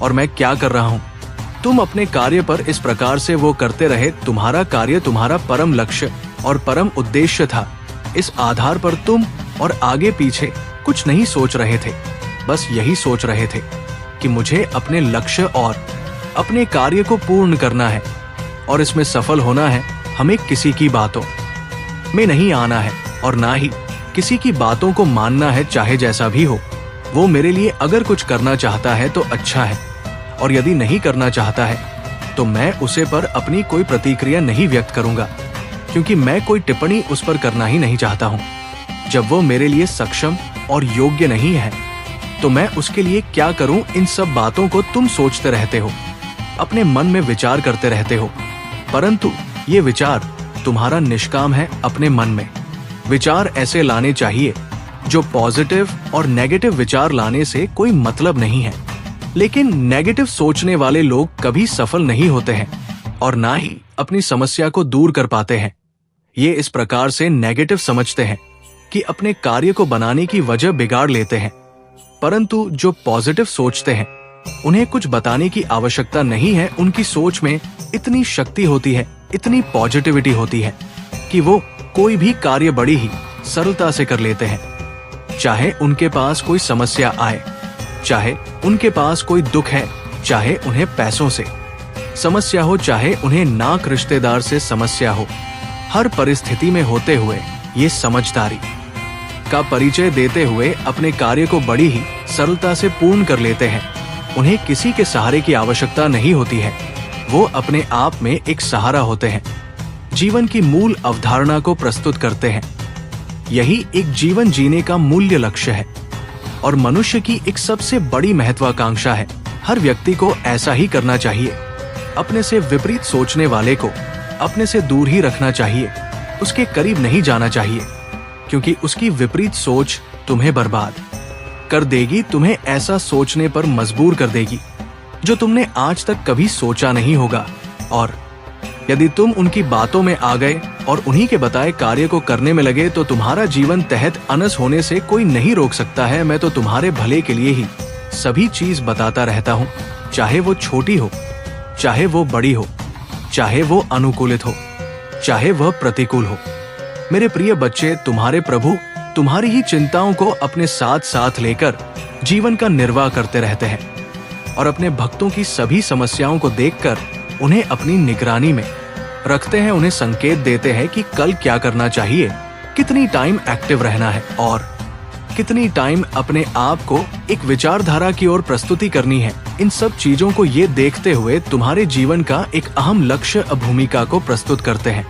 और मैं क्या कर रहा हूं। तुम अपने कार्य पर इस प्रकार से वो करते रहे। तुम्हारा कार्य तुम्हारा परम लक्ष्य और परम उद्देश्य था। इस आधार पर तुम और आगे पीछे कुछ नहीं सोच रहे थे, बस यही सोच रहे थे कि मुझे अपने लक्ष्य और अपने कार्य को पूर्ण करना है और इसमें सफल होना है, हमें किसी की बातों में नहीं आना है और ना ही किसी की बातों को मानना है, चाहे जैसा भी हो। वो मेरे लिए अगर कुछ करना चाहता है तो अच्छा है, और यदि नहीं करना चाहता है तो मैं उसे पर अपनी कोई प्रतिक्रिया नहीं व्यक्त करूंगा, क्योंकि मैं कोई टिप्पणी उस पर करना ही नहीं चाहता हूं। जब वो मेरे लिए सक्षम और योग्य नहीं है तो मैं उसके लिए क्या करूं, इन सब बातों को तुम सोचते रहते हो, अपने मन में विचार करते रहते हो, परंतु ये विचार तुम्हारा निष्काम है। अपने मन में विचार ऐसे लाने चाहिए जो पॉजिटिव, और नेगेटिव विचार लाने से कोई मतलब नहीं है। लेकिन नेगेटिव सोचने वाले लोग कभी सफल नहीं होते हैं और ना ही अपनी समस्या को दूर कर पाते हैं। ये इस प्रकार से नेगेटिव समझते हैं कि अपने कार्य को बनाने की वजह बिगाड़ लेते हैं, परंतु जो पॉजिटिव सोचते हैं उन्हें कुछ बताने की आवश्यकता नहीं है। उनकी सोच में इतनी शक्ति होती है, इतनी पॉजिटिविटी होती है कि वो कोई भी कार्य बड़ी ही सरलता से कर लेते हैं। चाहे उनके पास कोई समस्या आए, चाहे उनके पास कोई दुख है, चाहे उन्हें पैसों से समस्या हो, चाहे उन्हें नाक रिश्तेदार से समस्या हो, हर परिस्थिति में होते हुए ये समझदारी का परिचय देते हुए अपने कार्य को बड़ी ही सरलता से पूर्ण कर लेते हैं। उन्हें किसी के सहारे की आवश्यकता नहीं होती है, वो अपने आप में एक सहारा होते हैं। जीवन की मूल अवधारणा को प्रस्तुत करते हैं। यही एक जीवन जीने का मूल्य लक्ष्य है और मनुष्य की एक सबसे बड़ी महत्वाकांक्षा है। हर व्यक्ति को ऐसा ही करना चाहिए। अपने से विपरीत सोचने वाले को अपने से दूर ही रखना चाहिए, उसके करीब नहीं जाना चाहिए, क्योंकि उसकी विपरीत सोच तुम्हें बर्बाद कर देगी, तुम्हें ऐसा सोचने पर मजबूर कर देगी जो तुमने आज तक कभी सोचा नहीं होगा। और यदि तुम उनकी बातों में आ गए और उन्हीं के बताए कार्य को करने में लगे तो तुम्हारा जीवन तहत अनस होने से कोई नहीं रोक सकता है। मैं तो तुम्हारे भले के लिए ही सभी चीज बताता रहता हूँ, चाहे वो छोटी हो, चाहे वो बड़ी हो, चाहे वो अनुकूलित हो, चाहे वह प्रतिकूल हो। मेरे प्रिय बच्चे, तुम्हारे प्रभु तुम्हारी ही चिंताओं को अपने साथ साथ लेकर जीवन का निर्वाह करते रहते हैं और अपने भक्तों की सभी समस्याओं को देखकर उन्हें अपनी निगरानी में रखते हैं। उन्हें संकेत देते हैं कि कल क्या करना चाहिए, कितनी टाइम एक्टिव रहना है और कितनी टाइम अपने आप को एक विचारधारा की ओर प्रस्तुति करनी है। इन सब चीजों को ये देखते हुए तुम्हारे जीवन का एक अहम लक्ष्य भूमिका को प्रस्तुत करते हैं।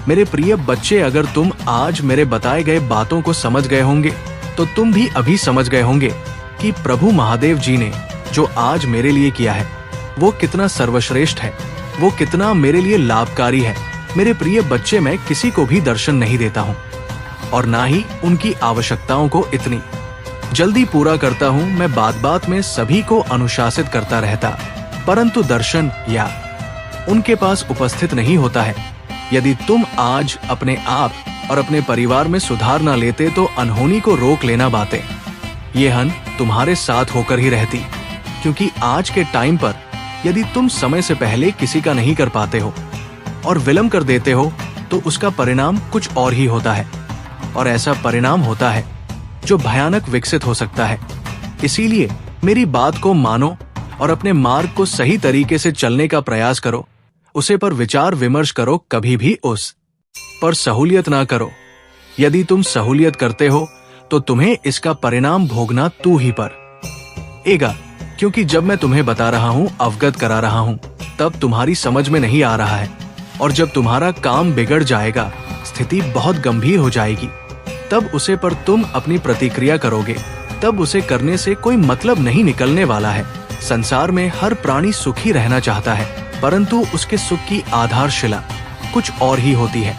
मेरे प्रिय बच्चे, अगर तुम आज मेरे बताए गए बातों को समझ गए होंगे तो तुम भी अभी समझ गए होंगे कि प्रभु महादेव जी ने जो आज मेरे लिए किया है वो कितना सर्वश्रेष्ठ है, वो कितना मेरे लिए लाभकारी है। मेरे प्रिय बच्चे, मैं किसी को भी दर्शन नहीं देता हूँ और ना ही उनकी आवश्यकताओं को इतनी जल्दी पूरा करता हूँ। मैं बात बात में सभी को अनुशासित करता रहता, परंतु दर्शन या उनके पास उपस्थित नहीं होता है। यदि तुम आज अपने आप और अपने परिवार में सुधार ना लेते तो अनहोनी को रोक लेना बातें ये हन तुम्हारे साथ होकर ही रहती, क्योंकि आज के टाइम पर यदि तुम समय से पहले किसी का नहीं कर पाते हो और विलंब कर देते हो तो उसका परिणाम कुछ और ही होता है, और ऐसा परिणाम होता है जो भयानक विकसित हो सकता है। इसीलिए मेरी बात को मानो और अपने मार्ग को सही तरीके से चलने का प्रयास करो, उसे पर विचार विमर्श करो, कभी भी उस पर सहूलियत ना करो। यदि तुम सहूलियत करते हो तो तुम्हें इसका परिणाम भोगना तू ही पर एगा, क्योंकि जब मैं तुम्हें बता रहा हूँ, अवगत करा रहा हूँ, तब तुम्हारी समझ में नहीं आ रहा है, और जब तुम्हारा काम बिगड़ जाएगा, स्थिति बहुत गंभीर हो जाएगी, तब उसे पर तुम अपनी प्रतिक्रिया करोगे, तब उसे करने से कोई मतलब नहीं निकलने वाला है। संसार में हर प्राणी सुखी रहना चाहता है, परंतु उसके सुख की आधारशिला कुछ और ही होती है।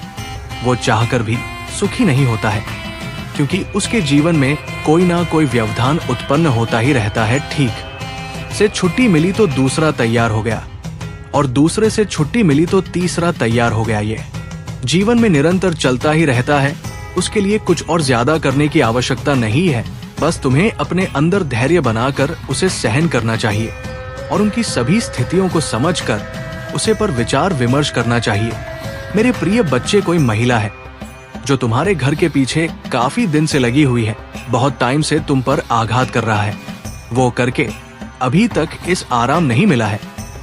वो चाहकर भी सुखी नहीं होता है, क्योंकि उसके जीवन में कोई ना कोई व्यवधान उत्पन्न होता ही रहता है। ठीक से छुट्टी मिली तो दूसरा तैयार हो गया, और दूसरे से छुट्टी मिली तो तीसरा तैयार हो गया। ये जीवन में निरंतर चलता ही रहता है। उसके लिए कुछ और ज्यादा करने की आवश्यकता नहीं है, बस तुम्हें अपने अंदर धैर्य बनाकर उसे सहन करना चाहिए और उनकी सभी स्थितियों को समझकर उसे पर विचार विमर्श करना चाहिए। मेरे प्रिय बच्चे, कोई महिला है जो तुम्हारे घर के पीछे काफी दिन से लगी हुई है, बहुत टाइम से तुम पर आघात कर रहा है। वो करके अभी तक इस आराम नहीं मिला है,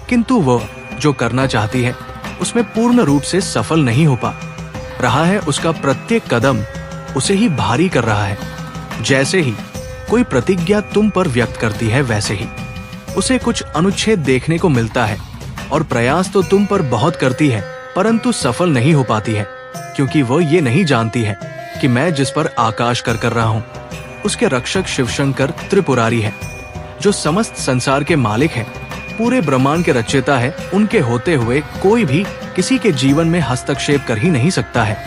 किंतु वो जो करना चाहती है उसमें पूर्ण रूप से सफल नहीं हो पा। रहा है, उसका प्रत्येक कदम उसे ही भारी कर रहा है। जैसे ही कोई प्रतिज्ञा तुम पर व्यक्त करती है, वैसे ही उसे कुछ अनुच्छेद देखने को मिलता है। और प्रयास तो तुम पर बहुत करती है, परंतु सफल नहीं हो पाती है, क्योंकि वो ये नहीं जानती है कि मैं जिस पर आकाश कर रहा हूँ, उसके रक्षक शिवशंकर त्रिपुरारी है, जो समस्त संसार के मालिक है, पूरे ब्रह्मांड के रचयिता है। उनके होते हुए कोई भी किसी के जीवन में हस्तक्षेप कर ही नहीं सकता है।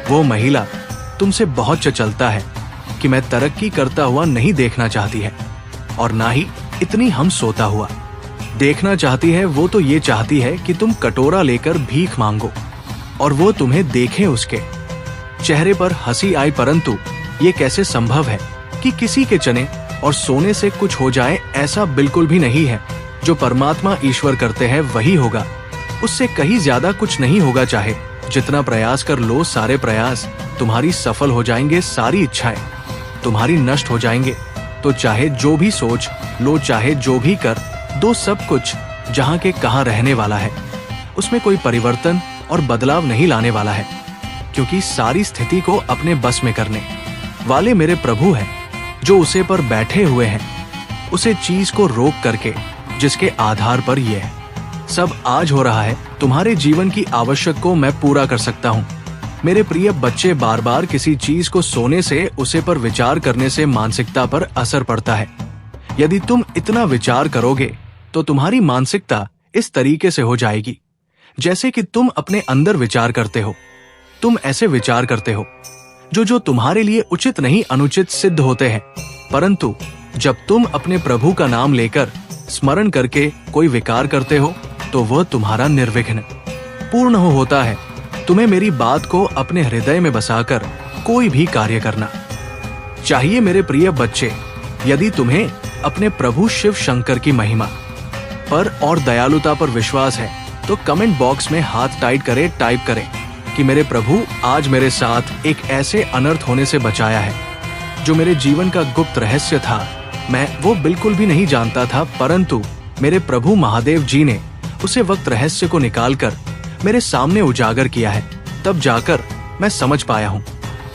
वो महिला तुमसे बहुत चंचलता है कि मैं तरक्की करता हुआ नहीं देखना चाहती है, और ना ही इतनी हम सोता हुआ देखना चाहती है। वो तो ये चाहती है कि तुम कटोरा लेकर भीख मांगो और वो तुम्हें देखे। उसके चेहरे पर हंसी आई, परंतु ये कैसे संभव है कि किसी के चने और सोने से कुछ हो जाए? ऐसा बिल्कुल भी नहीं है। जो परमात्मा ईश्वर करते हैं वही होगा, उससे कहीं ज्यादा कुछ नहीं होगा। चाहे जितना प्रयास कर लो, सारे प्रयास तुम्हारी सफल हो जाएंगे, सारी इच्छाएं तुम्हारी नष्ट हो जाएंगे। तो चाहे जो भी सोच लो, चाहे जो भी कर दो, सब कुछ जहां के कहां रहने वाला है, उसमें कोई परिवर्तन और बदलाव नहीं लाने वाला है, क्योंकि सारी स्थिति को अपने बस में करने वाले मेरे प्रभु हैं, जो उसे पर बैठे हुए हैं, उसे चीज को रोक करके, जिसके आधार पर यह है सब आज हो रहा है। तुम्हारे जीवन की आवश्यक को मैं पूरा कर सकता हूँ। मेरे प्रिय बच्चे, बार बार किसी चीज को सोने से, उसे पर विचार करने से मानसिकता पर असर पड़ता है। यदि तुम इतना विचार करोगे तो तुम्हारी मानसिकता इस तरीके से हो जाएगी जैसे कि तुम अपने अंदर विचार करते हो। तुम ऐसे विचार करते हो जो तुम्हारे लिए उचित नहीं, अनुचित सिद्ध होते हैं। परंतु जब तुम अपने प्रभु का नाम लेकर स्मरण करके कोई विकार करते हो, तो वह तुम्हारा निर्विघ्न पूर्ण होता है। तुम्हें मेरी बात को अपने हृदय में बसाकर कोई भी कार्य करना चाहिए। मेरे प्रिय बच्चे, यदि तुम्हें अपने प्रभु शिव शंकर की महिमा पर और दयालुता पर विश्वास है, तो कमेंट बॉक्स में हाथ टाइप करें कि मेरे प्रभु आज मेरे साथ एक ऐसे अनर्थ होने से बचाया है, जो मेरे जीवन का गुप्त रहस्य था। मैं वो बिल्कुल भी नहीं जानता था, परंतु मेरे प्रभु महादेव जी ने उसे वक्त रहस्य को निकालकर मेरे सामने उजागर किया है। तब जाकर मैं समझ पाया हूँ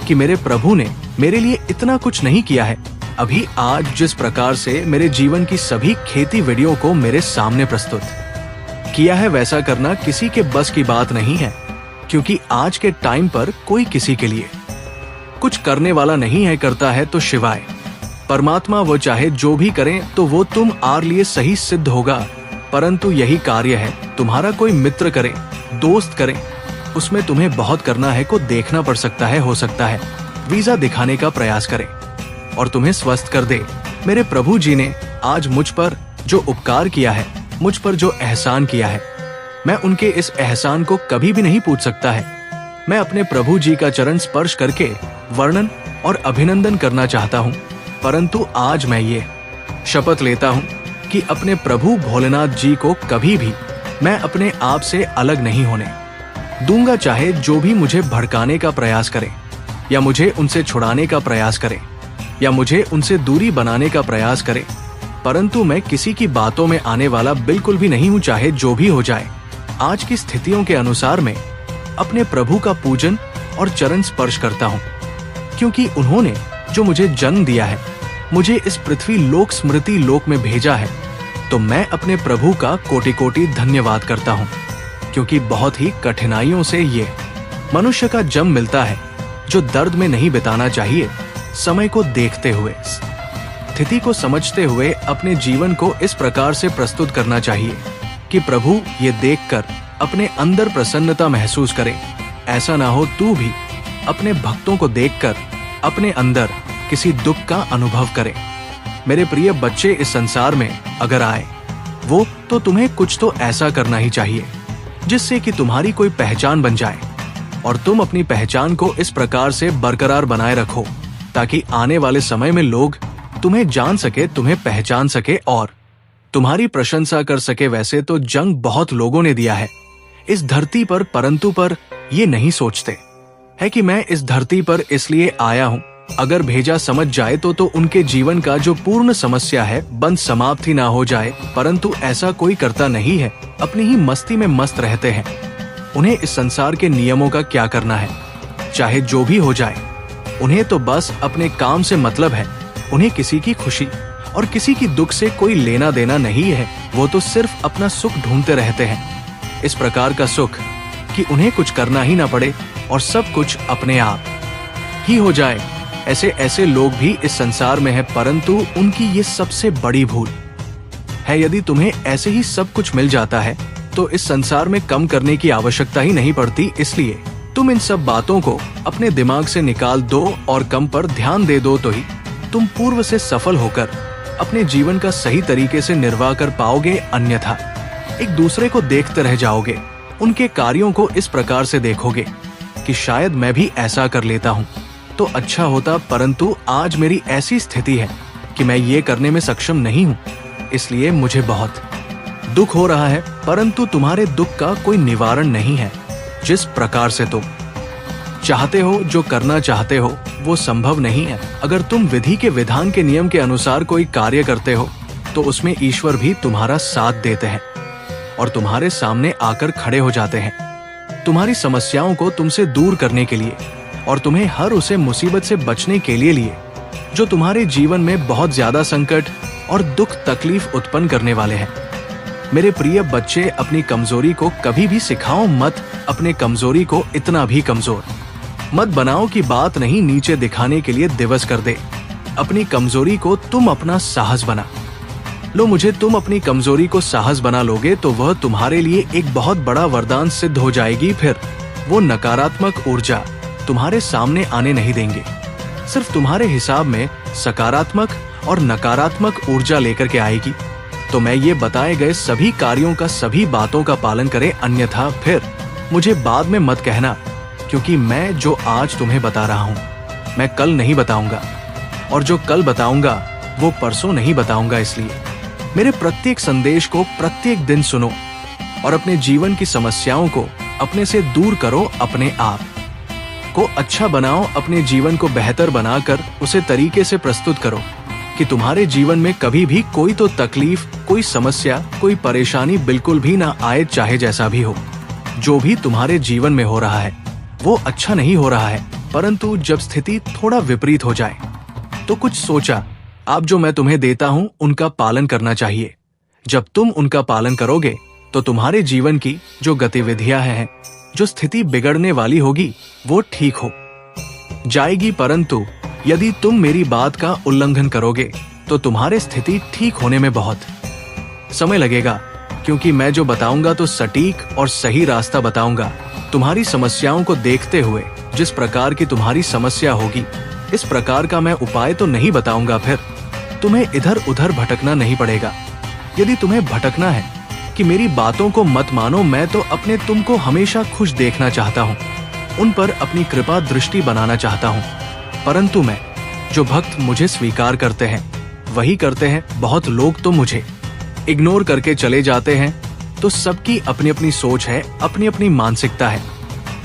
कि मेरे प्रभु ने मेरे लिए इतना कुछ नहीं किया है। अभी आज जिस प्रकार से मेरे जीवन की सभी खेती वीडियो को मेरे सामने प्रस्तुत किया है, वैसा करना किसी के बस की बात नहीं है, क्योंकि आज के टाइम पर कोई किसी के लिए कुछ करने वाला नहीं है। करता है तो शिवाय परमात्मा, वो चाहे जो भी करें तो वो तुम आर लिए सही सिद्ध होगा। परंतु यही कार्य है, तुम्हारा कोई मित्र करे, दोस्त करे, उसमें तुम्हें बहुत करना है को देखना पड़ सकता है। हो सकता है वीजा दिखाने का प्रयास करे और तुम्हें स्वस्थ कर दे। मेरे प्रभु जी ने आज मुझ पर जो उपकार किया है, मुझ पर जो एहसान किया है, मैं उनके इस एहसान को कभी भी नहीं पूछ सकता है। मैं अपने प्रभु जी का चरण स्पर्श करके वर्णन और अभिनंदन करना चाहता हूँ, परंतु आज मैं ये शपथ लेता हूँ कि अपने प्रभु भोलेनाथ जी को कभी भी मैं अपने आप से अलग नहीं होने दूंगा। चाहे जो भी मुझे भड़काने का प्रयास करे, या मुझे उनसे छुड़ाने का प्रयास करे, या मुझे उनसे दूरी बनाने का प्रयास करे, परंतु मैं किसी की बातों में आने वाला बिल्कुल भी नहीं हूँ। चाहे जो भी हो जाए, आज की स्थितियों के अनुसार मैं अपने प्रभु का पूजन और चरण स्पर्श करता हूँ, क्योंकि उन्होंने जो मुझे जन्म दिया है, मुझे इस पृथ्वी लोक स्मृति लोक में भेजा है, तो मैं अपने प्रभु का कोटि कोटि धन्यवाद करता हूँ, क्योंकि बहुत ही कठिनाइयों से ये मनुष्य का जन्म मिलता है, जो दर्द में नहीं बिताना चाहिए। समय को देखते हुए, स्थिति को समझते हुए अपने जीवन को इस प्रकार से प्रस्तुत करना चाहिए कि प्रभु ये देखकर अपने अंदर प्रसन्नता महसूस करे। ऐसा ना हो तू भी अपने भक्तों को देखकर अपने अंदर किसी दुख का अनुभव करे। मेरे प्रिय बच्चे, इस संसार में अगर आए वो, तो तुम्हें कुछ तो ऐसा करना ही चाहिए जिससे कि तुम्हारी कोई पहचान बन जाए, और तुम अपनी पहचान को इस प्रकार से बरकरार बनाए रखो ताकि आने वाले समय में लोग तुम्हें जान सके, तुम्हें पहचान सके और तुम्हारी प्रशंसा कर सके। वैसे तो जंग बहुत लोगों ने दिया है इस धरती पर, परंतु पर ये नहीं सोचते है कि मैं इस धरती पर इसलिए आया हूँ। अगर भेजा समझ जाए तो उनके जीवन का जो पूर्ण समस्या है बंद समाप्त ही ना हो जाए, परंतु ऐसा कोई करता नहीं है। अपनी ही मस्ती में मस्त रहते हैं। उन्हें इस संसार के नियमों का क्या करना है, चाहे जो भी हो जाए। उन्हें तो बस अपने काम से मतलब है। उन्हें किसी की खुशी और किसी की दुख से कोई लेना देना नहीं है। वो तो सिर्फ अपना सुख ढूंढते रहते हैं। इस प्रकार का सुख कि उन्हें कुछ करना ही ना पड़े और सब कुछ अपने आप ही हो जाए। ऐसे ऐसे लोग भी इस संसार में हैं, परंतु उनकी ये सबसे बड़ी भूल है। यदि तुम्हें ऐसे ही सब कुछ मिल जाता है तो इस संसार में कम करने की आवश्यकता ही नहीं पड़ती। इसलिए तुम इन सब बातों को अपने दिमाग से निकाल दो और कम पर ध्यान दे दो, तो ही तुम पूर्व से सफल होकर अपने जीवन का सही तरीके से निर्वाह कर पाओगे। अन्यथा एक दूसरे को देखते रह जाओगे, उनके कार्यों को इस प्रकार से देखोगे कि शायद मैं भी ऐसा कर लेता हूँ तो अच्छा होता, परंतु आज मेरी ऐसी स्थिति है कि मैं ये करने में सक्षम नहीं हूँ, इसलिए मुझे बहुत दुख हो रहा है। परंतु तुम्हारे दुख का कोई निवारण नहीं है। जिस प्रकार से तुम चाहते हो, जो करना चाहते हो, वो संभव नहीं है। अगर तुम विधि के विधान के नियम के अनुसार कोई कार्य करते हो तो उसमें ईश्वर भी तुम्हारा साथ देते हैं और तुम्हारे सामने आकर खड़े हो जाते हैं तुम्हारी समस्याओं को तुमसे दूर करने के लिए और तुम्हें हर उसे मुसीबत से बचने के लिए जो तुम्हारे जीवन में बहुत ज्यादा संकट और दुख तकलीफ उत्पन्न करने वाले हैं। मेरे प्रिय बच्चे, अपनी कमजोरी को कभी भी सिखाओ मत। अपने कमजोरी को इतना भी कमजोर मत बनाओ कि बात नहीं नीचे दिखाने के लिए दिवस कर दे। अपनी कमजोरी को तुम अपना साहस बना लो। मुझे तुम अपनी कमजोरी को साहस बना लोगे तो वह तुम्हारे लिए एक बहुत बड़ा वरदान सिद्ध हो जाएगी। फिर वो नकारात्मक ऊर्जा तुम्हारे सामने आने नहीं देंगे। सिर्फ तुम्हारे हिसाब में सकारात्मक और नकारात्मक ऊर्जा लेकर के आएगी। तो मैं ये बताए गए सभी कार्यों का, सभी बातों का पालन करें, अन्यथा फिर मुझे बाद में मत कहना, क्योंकि मैं जो आज तुम्हें बता रहा हूँ मैं कल नहीं बताऊंगा और जो कल बताऊंगा वो परसों नहीं बताऊंगा। इसलिए मेरे प्रत्येक संदेश को प्रत्येक दिन सुनो और अपने जीवन की समस्याओं को अपने से दूर करो। अपने आप को अच्छा बनाओ, अपने जीवन को बेहतर बनाकर उसे तरीके से प्रस्तुत करो कि तुम्हारे जीवन में कभी भी कोई तो तकलीफ, कोई समस्या, कोई परेशानी बिल्कुल भी ना आए, चाहे जैसा भी हो। जो भी तुम्हारे जीवन में हो रहा है वो अच्छा नहीं हो रहा है, परंतु जब स्थिति थोड़ा विपरीत हो जाए तो कुछ सोचा, आप जो मैं तुम्हें देता हूं उनका पालन करना चाहिए। जब तुम उनका पालन करोगे तो तुम्हारे जीवन की जो गतिविधियां हैं, जो स्थिति बिगड़ने वाली होगी वो ठीक हो जाएगी। परंतु यदि तुम मेरी बात का उल्लंघन करोगे तो तुम्हारी स्थिति ठीक होने में बहुत समय लगेगा, क्योंकि मैं जो बताऊंगा तो सटीक और सही रास्ता बताऊंगा। तुम्हारी समस्याओं को देखते हुए जिस प्रकार की तुम्हारी समस्या होगी, इस प्रकार का मैं उपाय तो नहीं बताऊंगा। फिर तुम्हें इधर उधर भटकना नहीं पड़ेगा। यदि तुम्हें भटकना है कि मेरी बातों को मत मानो, मैं तो अपने तुमको हमेशा खुश देखना चाहता हूँ, उन पर अपनी कृपा दृष्टि बनाना चाहता हूँ। परंतु मैं जो भक्त मुझे स्वीकार करते हैं वही करते हैं। बहुत लोग तो मुझे इग्नोर करके चले जाते हैं। तो सबकी अपनी अपनी सोच है, अपनी अपनी मानसिकता है।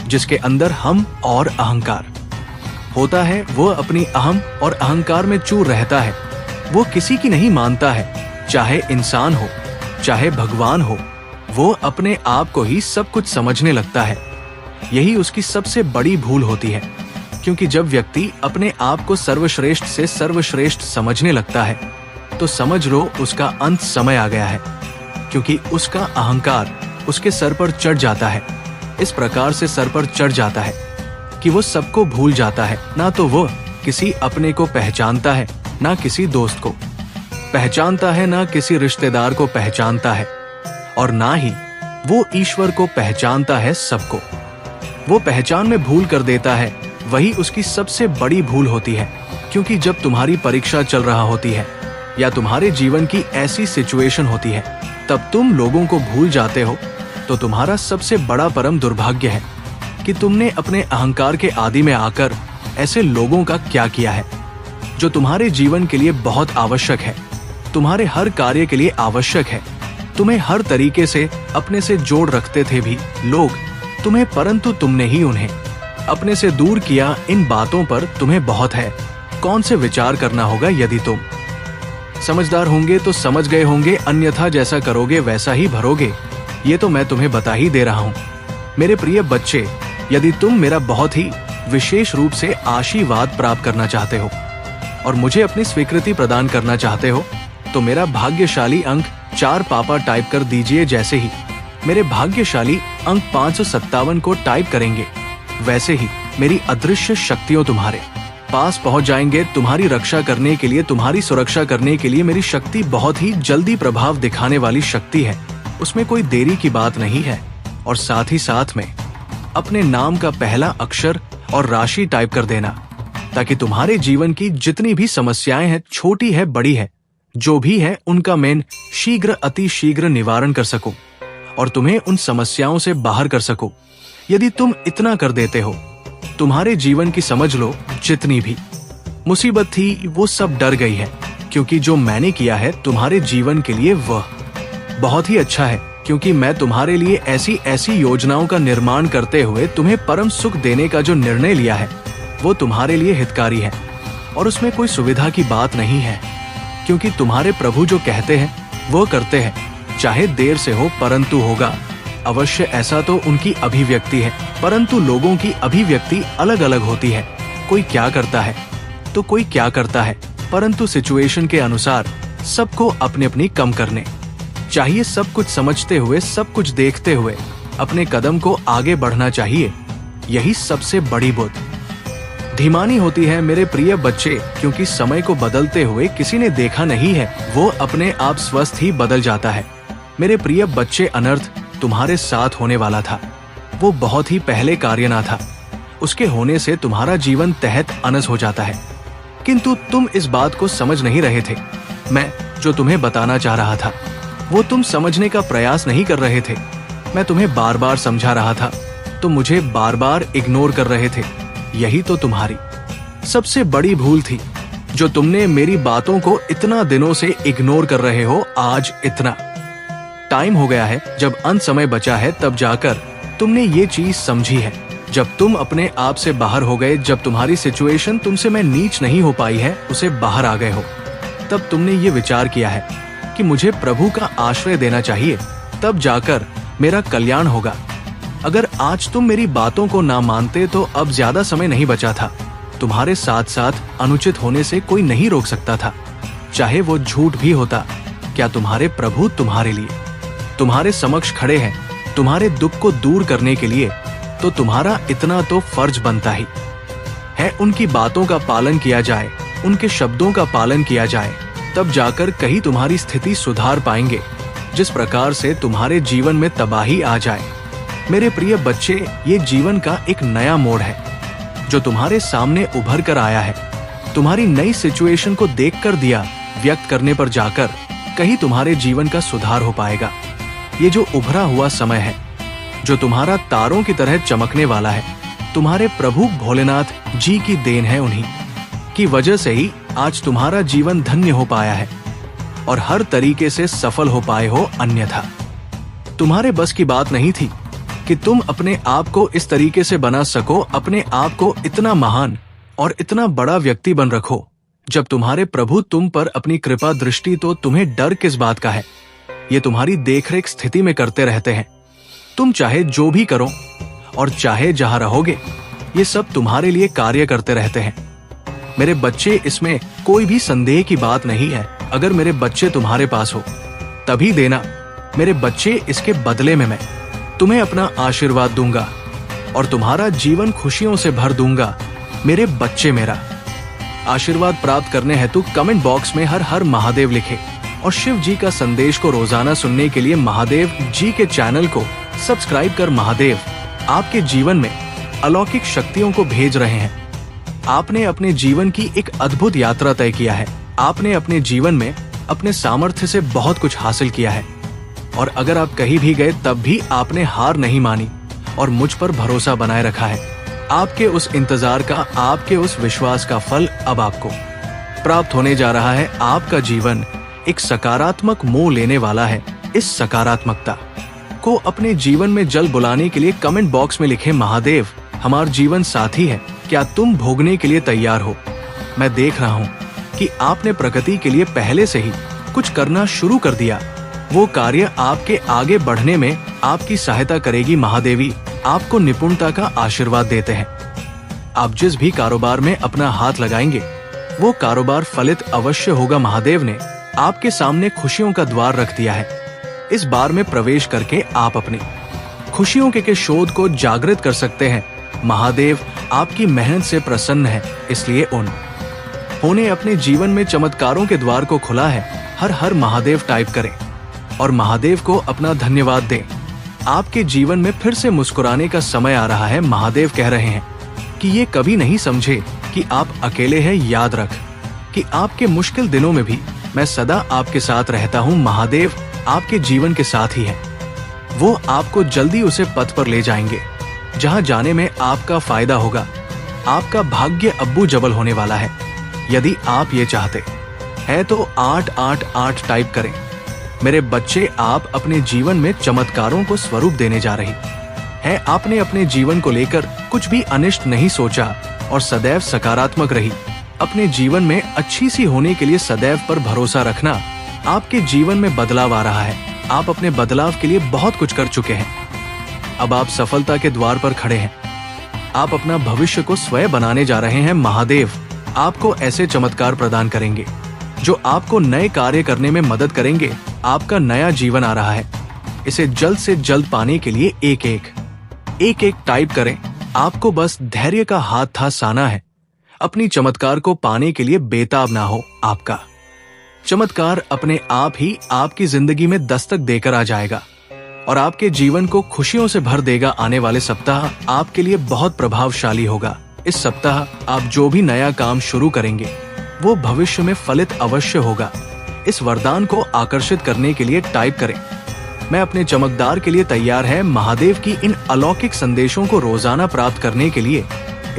जिसके अंदर हम और अहंकार होता है, वो अपनी अहम और अहंकार में चूर रहता है। वो किसी की नहीं मानता है, चाहे इंसान हो चाहे भगवान हो। वो अपने आप को ही सब कुछ समझने लगता है। यही उसकी सबसे बड़ी भूल होती है, क्योंकि जब व्यक्ति अपने आप को सर्वश्रेष्ठ से सर्वश्रेष्ठ समझने लगता है तो समझ लो उसका अंत समय आ गया है, क्योंकि उसका अहंकार उसके सर पर चढ़ जाता है। इस प्रकार से सर पर चढ़ जाता है कि वो सबको भूल जाता है। ना तो वो किसी अपने को पहचानता है, ना किसी दोस्त को पहचानता है, ना किसी रिश्तेदार को पहचानता है, और ना ही वो ईश्वर को पहचानता है। सबको वो पहचान में भूल कर देता है। वही उसकी सबसे बड़ी भूल होती है, क्योंकि जब तुम्हारी परीक्षा चल रहा होती है या तुम्हारे जीवन की ऐसी सिचुएशन होती है, तब तुम लोगों को भूल जाते हो। तो तुम्हारा सबसे बड़ा परम दुर्भाग्य है कि तुमने अपने अहंकार के आदि में आकर ऐसे लोगों का क्या किया है जो तुम्हारे जीवन के लिए बहुत आवश्यक है, तुम्हारे हर कार्य के लिए आवश्यक है, तुम्हें हर तरीके से अपने से जोड़ रखते थे भी लोग तुम्हें, परंतु तुमने ही उन्हें अपने से दूर किया। इन बातों पर तुम्हें बहुत है कौन से विचार करना होगा। यदि तुम समझदार होंगे तो समझ गए होंगे, अन्यथा जैसा करोगे वैसा ही भरोगे। ये तो मैं तुम्हें बता ही दे रहा हूँ। मेरे प्रिय बच्चे, यदि तुम मेरा बहुत ही विशेष रूप से आशीर्वाद प्राप्त करना चाहते हो और मुझे अपनी स्वीकृति प्रदान करना चाहते हो, तो मेरा भाग्यशाली अंक 4 पापा टाइप कर दीजिए। जैसे ही मेरे भाग्यशाली अंक 557 को टाइप करेंगे, वैसे ही मेरी अदृश्य शक्तियों तुम्हारे पास पहुंच जाएंगे। तुम्हारी रक्षा करने के लिए, तुम्हारी सुरक्षा करने के लिए मेरी शक्ति बहुत ही जल्दी प्रभाव दिखाने वाली शक्ति है, उसमें कोई देरी की बात नहीं है। और साथ ही साथ में अपने नाम का पहला अक्षर और राशि टाइप कर देना, ताकि तुम्हारे जीवन की जितनी भी समस्याएं हैं, छोटी है बड़ी है, जो भी है, उनका मैं शीघ्र अति शीघ्र निवारण कर सकूं और तुम्हें उन समस्याओं से बाहर कर सकूं। यदि तुम इतना कर देते हो, तुम्हारे जीवन की समझ लो जितनी भी मुसीबत थी वो सब डर गई है, क्योंकि जो मैंने किया है तुम्हारे जीवन के लिए वह बहुत ही अच्छा है। क्योंकि मैं तुम्हारे लिए ऐसी ऐसी योजनाओं का निर्माण करते हुए तुम्हें परम सुख देने का जो निर्णय लिया है, वो तुम्हारे लिए हितकारी है और उसमें कोई सुविधा की बात नहीं है। क्योंकि तुम्हारे प्रभु जो कहते हैं वो करते हैं, चाहे देर से हो परंतु होगा अवश्य। ऐसा तो उनकी अभिव्यक्ति है, परंतु लोगों की अभिव्यक्ति अलग अलग होती है। कोई क्या करता है तो कोई क्या करता है, परंतु सिचुएशन के अनुसार सबको अपने अपनी कम करने चाहिए। सब कुछ समझते हुए, सब कुछ देखते हुए अपने कदम को आगे बढ़ना चाहिए। यही सबसे बड़ी बुद्ध धीमानी होती है मेरे प्रिय बच्चे। क्योंकि समय को बदलते हुए किसी ने देखा नहीं है, वो अपने आप स्वस्थ ही बदल जाता है। मेरे प्रिय बच्चे, अनर्थ तुम्हारे साथ होने वाला था, वो बहुत ही पहले कार्य ना था, उसके होने से तुम्हारा जीवन तहत अनस हो जाता है। किंतु तुम इस बात को समझ नहीं रहे थे। मैं जो तुम्हें बताना चाह रहा था वो तुम समझने का प्रयास नहीं कर रहे थे। मैं तुम्हें बार बार समझा रहा था, तुम मुझे बार बार इग्नोर कर रहे थे। यही तो तुम्हारी सबसे बड़ी भूल थी, जो तुमने मेरी बातों को इतना दिनों से इग्नोर कर रहे हो। आज इतना टाइम हो गया है, जब अंत समय बचा है, तब जाकर तुमने ये चीज समझी है। जब तुम अपने आप से बाहर हो गए, जब तुम्हारी सिचुएशन तुमसे मैं नीच नहीं हो पाई है, उसे बाहर आ गए हो, तब तुमने ये विचार किया है कि मुझे प्रभु का आश्रय देना चाहिए, तब जाकर मेरा कल्याण होगा। अगर आज तुम मेरी बातों को ना मानते तो अब ज्यादा समय नहीं बचा था। तुम्हारे साथ साथ अनुचित होने से कोई नहीं रोक सकता था, चाहे वो झूठ भी होता। क्या तुम्हारे प्रभु तुम्हारे लिए, तुम्हारे समक्ष खड़े हैं, तुम्हारे दुख को दूर करने के लिए, तो तुम्हारा इतना तो फर्ज बनता ही है उनकी बातों का पालन किया जाए, उनके शब्दों का पालन किया जाए, तब जाकर कहीं तुम्हारी स्थिति सुधार पाएंगे। जिस प्रकार से तुम्हारे जीवन में तबाही आ जाए, मेरे प्रिय बच्चे, ये जीवन का एक नया मोड़ है जो तुम्हारे सामने उभर कर आया है। तुम्हारी नई सिचुएशन को देखकर दिया व्यक्त करने पर जाकर कहीं तुम्हारे जीवन का सुधार हो पाएगा। ये जो उभरा हुआ समय है, जो तुम्हारा तारों की तरह चमकने वाला है, तुम्हारे प्रभु भोलेनाथ जी की देन है। उन्हीं की वजह से ही आज तुम्हारा जीवन धन्य हो पाया है और हर तरीके से सफल हो पाए हो। अन्यथा तुम्हारे बस की बात नहीं थी कि तुम अपने आप को इस तरीके से बना सको, अपने आप को इतना महान और इतना बड़ा व्यक्ति बन रखो। जब तुम्हारे प्रभु तुम पर अपनी कृपा दृष्टि, तो तुम्हें डर किस बात का है? ये तुम्हारी देखरेख स्थिति में करते रहते हैं। तुम चाहे जो भी करो और चाहे जहां रहोगे, ये सब तुम्हारे लिए कार्य करते रहते हैं। मेरे बच्चे, इसमें कोई भी संदेह की बात नहीं है। अगर मेरे बच्चे तुम्हारे पास हो तभी देना। मेरे बच्चे, इसके बदले में मैं तुम्हें अपना आशीर्वाद दूंगा और तुम्हारा जीवन खुशियों से भर दूंगा। मेरे बच्चे, मेरा आशीर्वाद प्राप्त करने हेतु कमेंट बॉक्स में हर हर महादेव लिखे और शिव जी का संदेश को रोजाना सुनने के लिए महादेव जी के चैनल को सब्सक्राइब कर महादेव आपके जीवन में अलौकिक शक्तियों को भेज रहे हैं। आपने अपने जीवन की एक अद्भुत यात्रा तय किया है। आपने अपने जीवन में अपने सामर्थ्य से बहुत कुछ हासिल किया है और अगर आप कहीं भी गए तब भी आपने हार नहीं मानी और मुझ पर भरोसा बनाए रखा है। आपके उस इंतजार का, आपके उस विश्वास का फल अब आपको प्राप्त होने जा रहा है। आपका जीवन एक सकारात्मक मोड़ लेने वाला है। इस सकारात्मकता को अपने जीवन में जल बुलाने के लिए कमेंट बॉक्स में लिखें, महादेव हमारा जीवन साथी है, क्या तुम भोगने के लिए तैयार हो? मैं देख रहा हूँ कि आपने प्रगति के लिए पहले से ही कुछ करना शुरू कर दिया। वो कार्य आपके आगे बढ़ने में आपकी सहायता करेगी। महादेवी आपको निपुणता का आशीर्वाद देते हैं। आप जिस भी कारोबार में अपना हाथ लगाएंगे वो कारोबार फलित अवश्य होगा। महादेव ने आपके सामने खुशियों का द्वार रख दिया है। इस बार में प्रवेश करके आप अपनी खुशियों के शोध को जागृत कर सकते हैं। महादेव आपकी मेहनत से प्रसन्न है, इसलिए उन्होंने अपने जीवन में चमत्कारों के द्वार को खुला है। हर हर महादेव टाइप करें और महादेव को अपना धन्यवाद दें। आपके जीवन में फिर से मुस्कुराने का समय आ रहा है। महादेव कह रहे हैं कि ये कभी नहीं समझे कि आप अकेले हैं। याद रख कि आपके मुश्किल दिनों में भी मैं सदा आपके साथ रहता हूँ। महादेव आपके जीवन के साथ ही है। वो आपको जल्दी उसे पथ पर ले जाएंगे जहाँ जाने में आपका फायदा होगा। आपका भाग्य अब्बू जबल होने वाला है। यदि आप ये चाहते हैं तो 888 टाइप करें। मेरे बच्चे, आप अपने जीवन में चमत्कारों को स्वरूप देने जा रही हैं। आपने अपने जीवन को लेकर कुछ भी अनिष्ट नहीं सोचा और सदैव सकारात्मक रही। अपने जीवन में अच्छी सी होने के लिए सदैव पर भरोसा रखना। आपके जीवन में बदलाव आ रहा है। आप अपने बदलाव के लिए बहुत कुछ कर चुके हैं। अब आप सफलता के द्वार पर खड़े हैं। आप अपना भविष्य को स्वयं बनाने जा रहे हैं। महादेव आपको ऐसे चमत्कार प्रदान करेंगे जो आपको नए कार्य करने में मदद करेंगे। आपका नया जीवन आ रहा है। इसे जल्द से जल्द पाने के लिए एक एक टाइप करें। आपको बस धैर्य का हाथ थासाना है। अपनी चमत्कार को पाने के लिए बेताब ना हो। आपका चमत्कार अपने आप ही आपकी जिंदगी में दस्तक देकर आ जाएगा और आपके जीवन को खुशियों से भर देगा। आने वाले सप्ताह आपके लिए बहुत प्रभावशाली होगा। इस सप्ताह आप जो भी नया काम शुरू करेंगे वो भविष्य में फलित अवश्य होगा। इस वरदान को आकर्षित करने के लिए टाइप करें, मैं अपने चमकदार के लिए तैयार है। महादेव की इन अलौकिक संदेशों को रोजाना प्राप्त करने के लिए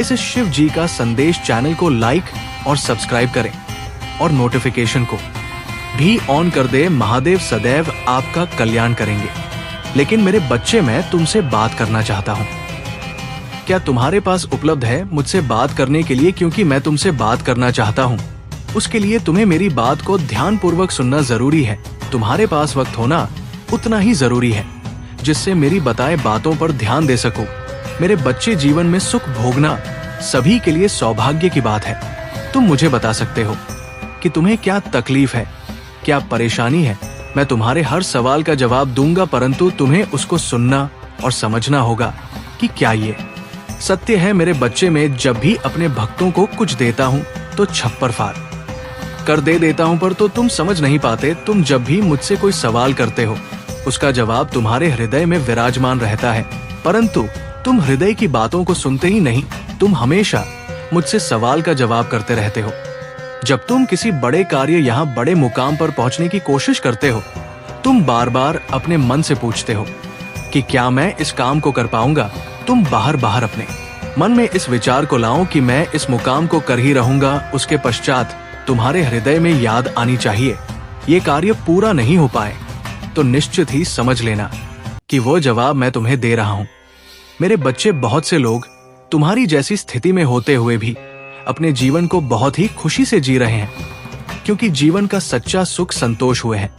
इस शिव जी का संदेश चैनल को लाइक और सब्सक्राइब करें और नोटिफिकेशन को भी ऑन कर दे। महादेव सदैव आपका कल्याण करेंगे। लेकिन मेरे बच्चे, मैं तुमसे बात करना चाहता हूँ। क्या तुम्हारे पास उपलब्ध है मुझसे बात करने के लिए? क्योंकि मैं तुमसे बात करना चाहता हूँ। उसके लिए तुम्हें मेरी बात को ध्यान पूर्वक सुनना जरूरी है। तुम्हारे पास वक्त होना उतना ही जरूरी है जिससे मेरी बताए बातों पर ध्यान दे सको। मेरे बच्चे, जीवन में सुख भोगना सभी के लिए सौभाग्य की बात है। तुम मुझे बता सकते हो कि तुम्हें क्या तकलीफ है, क्या परेशानी है। मैं तुम्हारे हर सवाल का जवाब दूंगा, परंतु तुम्हें उसको सुनना और समझना होगा कि क्या ये सत्य है। मेरे बच्चे, में जब भी अपने भक्तों को कुछ देता हूँ तो छप्पर फाड़ कर दे देता हूँ, पर तो तुम समझ नहीं पाते। तुम जब भी मुझसे कोई सवाल करते हो उसका जवाब तुम्हारे हृदय में विराजमान रहता है, परंतु तुम हृदय की बातों को सुनते ही नहीं। तुम हमेशा मुझसे सवाल का जवाब करते रहते हो। जब तुम किसी बड़े कार्य, यहाँ बड़े मुकाम पर पहुंचने की कोशिश करते हो, तुम बार बार अपने मन से पूछते हो कि क्या मैं इस काम को कर पाऊंगा। तुम बाहर बाहर अपने मन में इस विचार को लाओ कि मैं इस मुकाम को कर ही रहूंगा। उसके पश्चात तुम्हारे हृदय में याद आनी चाहिए ये कार्य पूरा नहीं हो पाए तो निश्चित ही समझ लेना कि वो जवाब मैं तुम्हें दे रहा हूँ। मेरे बच्चे, बहुत से लोग तुम्हारी जैसी स्थिति में होते हुए भी अपने जीवन को बहुत ही खुशी से जी रहे हैं, क्योंकि जीवन का सच्चा सुख संतोष हुए है।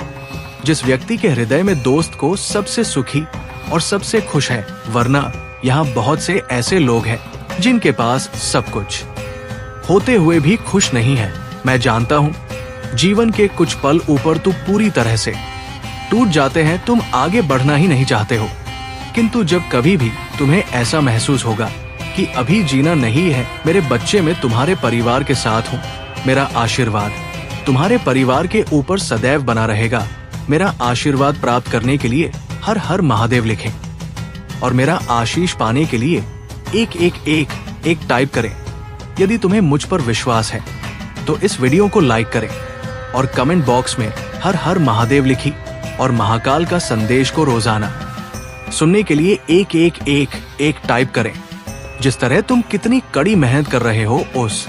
जिस व्यक्ति के हृदय में दोस्त को सबसे सुखी और सबसे खुश है, वरना यहाँ बहुत से ऐसे लोग हैं जिनके पास सब कुछ होते हुए भी खुश नहीं है। मैं जानता हूँ जीवन के कुछ पल ऊपर तो पूरी तरह से टूट जाते हैं। तुम आगे बढ़ना ही नहीं चाहते हो, किंतु जब कभी भी तुम्हें ऐसा महसूस होगा कि अभी जीना नहीं है, मेरे बच्चे, में तुम्हारे परिवार के साथ हूँ। मेरा आशीर्वाद तुम्हारे परिवार के ऊपर सदैव बना रहेगा। मेरा आशीर्वाद प्राप्त करने के लिए हर हर महादेव लिखें और मेरा आशीष पाने के लिए एक टाइप करें। यदि तुम्हें मुझ पर विश्वास है तो इस वीडियो को लाइक करें और कमेंट बॉक्स में हर हर महादेव लिखी और महाकाल का संदेश को रोजाना सुनने के लिए एक टाइप करें। जिस तरह तुम कितनी कड़ी मेहनत कर रहे हो, उस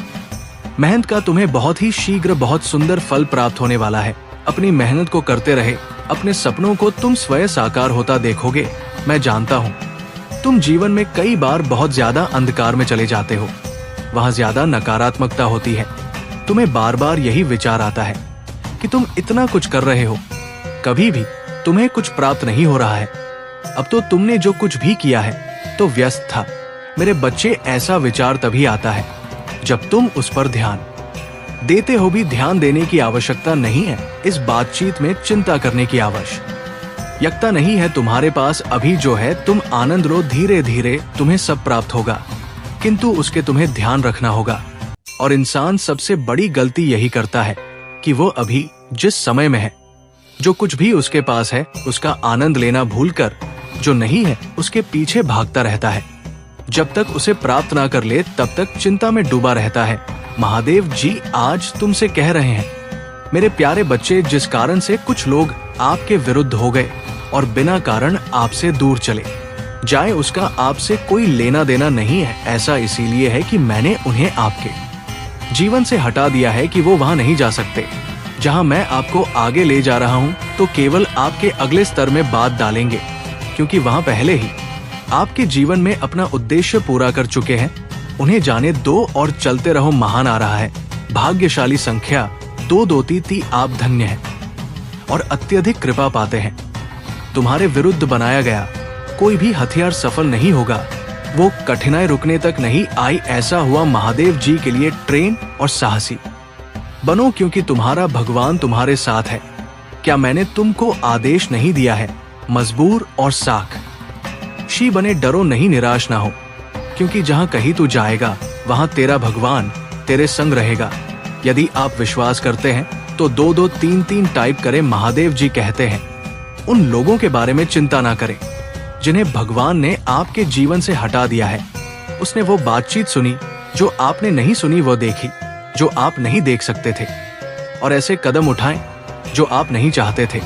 मेहनत का तुम्हें बहुत ही शीघ्र बहुत सुंदर फल प्राप्त होने वाला है। अपनी मेहनत को करते रहे, अपने सपनों को तुम स्वयं साकार होता देखोगे। मैं जानता हूँ तुम जीवन में कई बार बहुत ज्यादा अंधकार में चले जाते हो, वहां ज्यादा नकारात्मकता होती है। तुम्हें बार बार यही विचार आता है कि तुम इतना कुछ कर रहे हो, कभी भी तुम्हें कुछ प्राप्त नहीं हो रहा है। अब तो तुमने जो कुछ भी किया है तो व्यस्त था, मेरे बच्चे, ऐसा विचार तभी आता है जब तुम उस पर ध्यान देते हो। भी ध्यान देने की आवश्यकता नहीं है, इस बातचीत में चिंता करने की आवश्यकता नहीं है। तुम्हारे पास अभी जो है तुम आनंद लो, धीरे धीरे तुम्हें सब प्राप्त होगा, किंतु उसके तुम्हें ध्यान रखना होगा। और इंसान सबसे बड़ी गलती यही करता है कि वो अभी जिस समय में है, जो कुछ भी उसके पास है, उसका आनंद लेना भूलकर जो नहीं है उसके पीछे भागता रहता है। जब तक उसे प्राप्त ना कर ले तब तक चिंता में डूबा रहता है। महादेव जी आज तुमसे कह रहे हैं, मेरे प्यारे बच्चे, जिस कारण से कुछ लोग आपके विरुद्ध हो गए और बिना कारण आपसे दूर चले जाए, उसका आपसे कोई लेना देना नहीं है। ऐसा इसीलिए है कि मैंने उन्हें आपके जीवन से हटा दिया है कि वो वहां नहीं जा सकते। जहां मैं आपको आगे ले जा रहा हूं तो केवल आपके अगले स्तर में बात डालेंगे, क्योंकि वहां पहले ही आपके जीवन में अपना उद्देश्य पूरा कर चुके हैं। उन्हें जाने दो और चलते रहो। महान आ रहा है। भाग्यशाली संख्या 223, आप धन्य हैं और अत्यधिक कृपा पाते हैं। तुम्हारे विरुद्ध बनाया गया कोई भी हथियार सफल नहीं होगा। वो कठिनाई रुकने तक नहीं आई। ऐसा हुआ महादेव जी के लिए ट्रेन और साहसी बनो, क्योंकि तुम्हारा भगवान तुम्हारे साथ है। क्या मैंने तुमको आदेश नहीं दिया है? मजबूर और साक्षी बने, डरो नहीं, निराश ना हो, क्योंकि जहां कहीं तू जाएगा वहां तेरा भगवान तेरे संग रहेगा। यदि आप विश्वास करते हैं तो 2233 टाइप करें। महादेव जी कहते हैं, उन लोगों के बारे में चिंता ना करें जिन्हें भगवान ने आपके जीवन से हटा दिया है। उसने वो बातचीत सुनी जो आपने नहीं सुनी, वो देखी जो आप नहीं देख सकते थे, और ऐसे कदम उठाएं जो आप नहीं चाहते थे।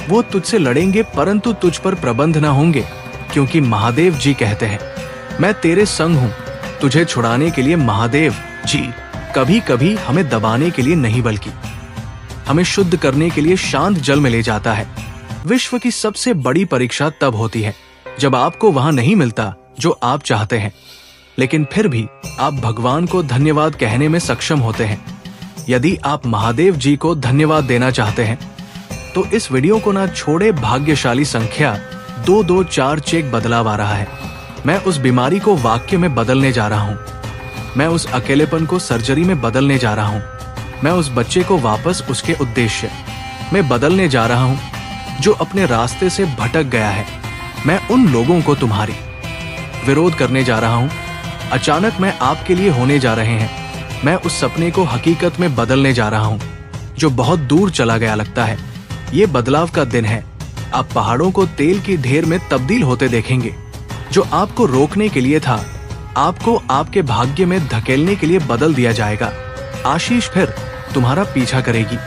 वो तुझसे लड़ेंगे परंतु तुझ पर प्रबंध ना होंगे, क्योंकि महादेव जी कहते हैं, मैं तेरे संग हूं। तुझे छुड़ाने के लिए महादेव जी कभी कभी हमें दबाने के लिए नहीं, बल्कि हमें शुद्ध करने के लिए शांत जल में ले जाता है। विश्व की सबसे बड़ी परीक्षा तब होती है जब आपको वहां नहीं मिलता जो आप चाहते हैं, लेकिन फिर भी आप भगवान को धन्यवाद कहने में सक्षम होते हैं। यदि आप महादेव जी को धन्यवाद देना चाहते हैं तो इस वीडियो को ना छोड़े। भाग्यशाली संख्या 224, चेक बदलाव आ रहा है। मैं उस बीमारी को वाक्य में बदलने जा रहा हूँ। मैं उस अकेलेपन को सर्जरी में बदलने जा रहा हूँ। मैं उस बच्चे को वापस उसके उद्देश्य में बदलने जा रहा हूँ जो अपने रास्ते से भटक गया है। मैं उन लोगों को तुम्हारी विरोध करने जा रहा हूँ। अचानक मैं आपके लिए होने जा रहे हैं। मैं उस सपने को हकीकत में बदलने जा रहा हूँ जो बहुत दूर चला गया लगता है। ये बदलाव का दिन है। आप पहाड़ों को तेल की ढेर में तब्दील होते देखेंगे। जो आपको रोकने के लिए था, आपको आपके भाग्य में धकेलने के लिए बदल दिया जाएगा। आशीष फिर तुम्हारा पीछा करेगी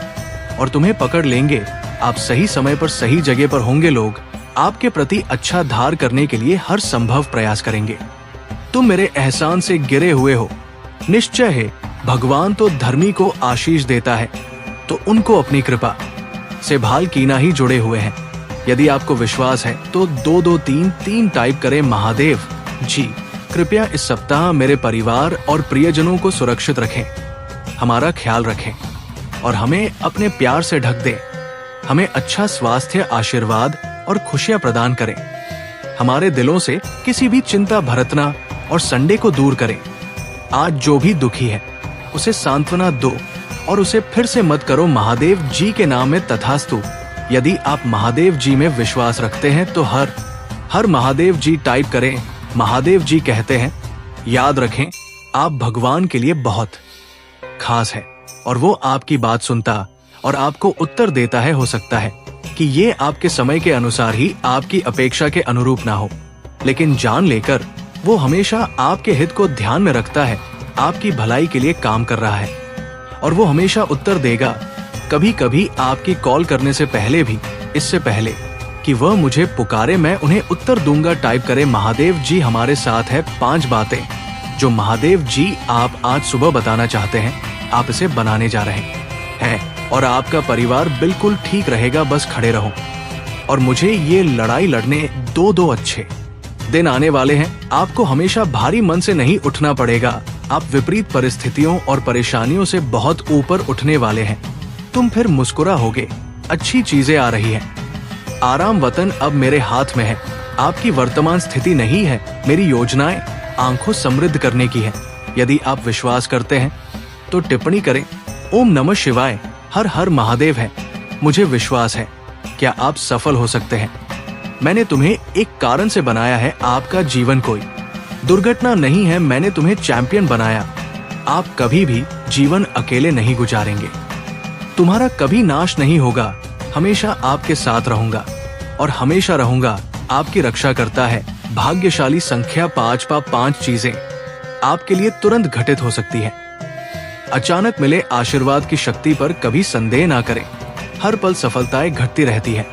और तुम्हें पकड़ लेंगे। आप सही समय पर सही जगह पर होंगे। लोग आपके प्रति अच्छा धार करने के लिए हर संभव प्रयास करेंगे। तुम मेरे एहसान से गिरे हुए हो। निश्चय है भगवान तो धर्मी को आशीष देता है, तो उनको अपनी कृपा से भाल कीना ही जुड़े हुए हैं। यदि आपको विश्वास है तो 2233 टाइप करें। महादेव जी कृपया इस सप्ताह मेरे परिवार और प्रियजनों को सुरक्षित रखें, हमारा ख्याल रखें और हमें अपने प्यार से ढक दें। हमें अच्छा स्वास्थ्य, आशीर्वाद और खुशियां प्रदान करें। हमारे दिलों से किसी भी चिंता, भरतना और संडे को दूर करें। आज जो भी दुखी है उसे सांत्वना दो और उसे फिर से मत करो। महादेव जी के नाम में तथास्तु। यदि आप महादेव जी में विश्वास रखते हैं तो हर महादेव जी टाइप करें। महादेव जी कहते हैं, याद रखें आप भगवान के लिए बहुत खास है और वो आपकी बात सुनता और आपको उत्तर देता है। हो सकता है कि ये आपके समय के अनुसार ही आपकी अपेक्षा के अनुरूप ना हो, लेकिन जान लेकर वो हमेशा आपके हित को ध्यान में रखता है, आपकी भलाई के लिए काम कर रहा है और वो हमेशा उत्तर देगा। कभी कभी आपकी कॉल करने से पहले भी, इससे पहले कि वह मुझे पुकारे, मैं उन्हें उत्तर दूंगा। टाइप करें, महादेव जी हमारे साथ है। 5 बातें जो महादेव जी आप आज सुबह बताना चाहते हैं, आप इसे बनाने जा रहे हैं और आपका परिवार बिल्कुल ठीक रहेगा। बस खड़े रहो और मुझे ये लड़ाई लड़ने दो अच्छे दिन आने वाले हैं। आपको हमेशा भारी मन से नहीं उठना पड़ेगा। आप विपरीत परिस्थितियों और परेशानियों से बहुत ऊपर उठने वाले हैं। तुम फिर मुस्कुरा होगे। अच्छी चीजें आ रही हैं। आराम वतन अब मेरे हाथ में है। आपकी वर्तमान स्थिति नहीं है, मेरी योजनाएं आंखों समृद्ध करने की है। यदि आप विश्वास करते हैं तो टिप्पणी करें। ओम नमः शिवाय, हर हर महादेव है। मुझे विश्वास है। क्या आप सफल हो सकते हैं? मैंने तुम्हें एक कारण से बनाया है। आपका जीवन कोई दुर्घटना नहीं है। मैंने तुम्हें चैंपियन बनाया। आप कभी भी जीवन अकेले नहीं गुजारेंगे। तुम्हारा कभी नाश नहीं होगा। हमेशा आपके साथ रहूंगा और हमेशा रहूंगा। आपकी रक्षा करता है। भाग्यशाली संख्या 5 चीजें आपके लिए तुरंत घटित हो सकती है। अचानक मिले आशीर्वाद की शक्ति पर कभी संदेह ना करें। हर पल सफलताएं घटती रहती है।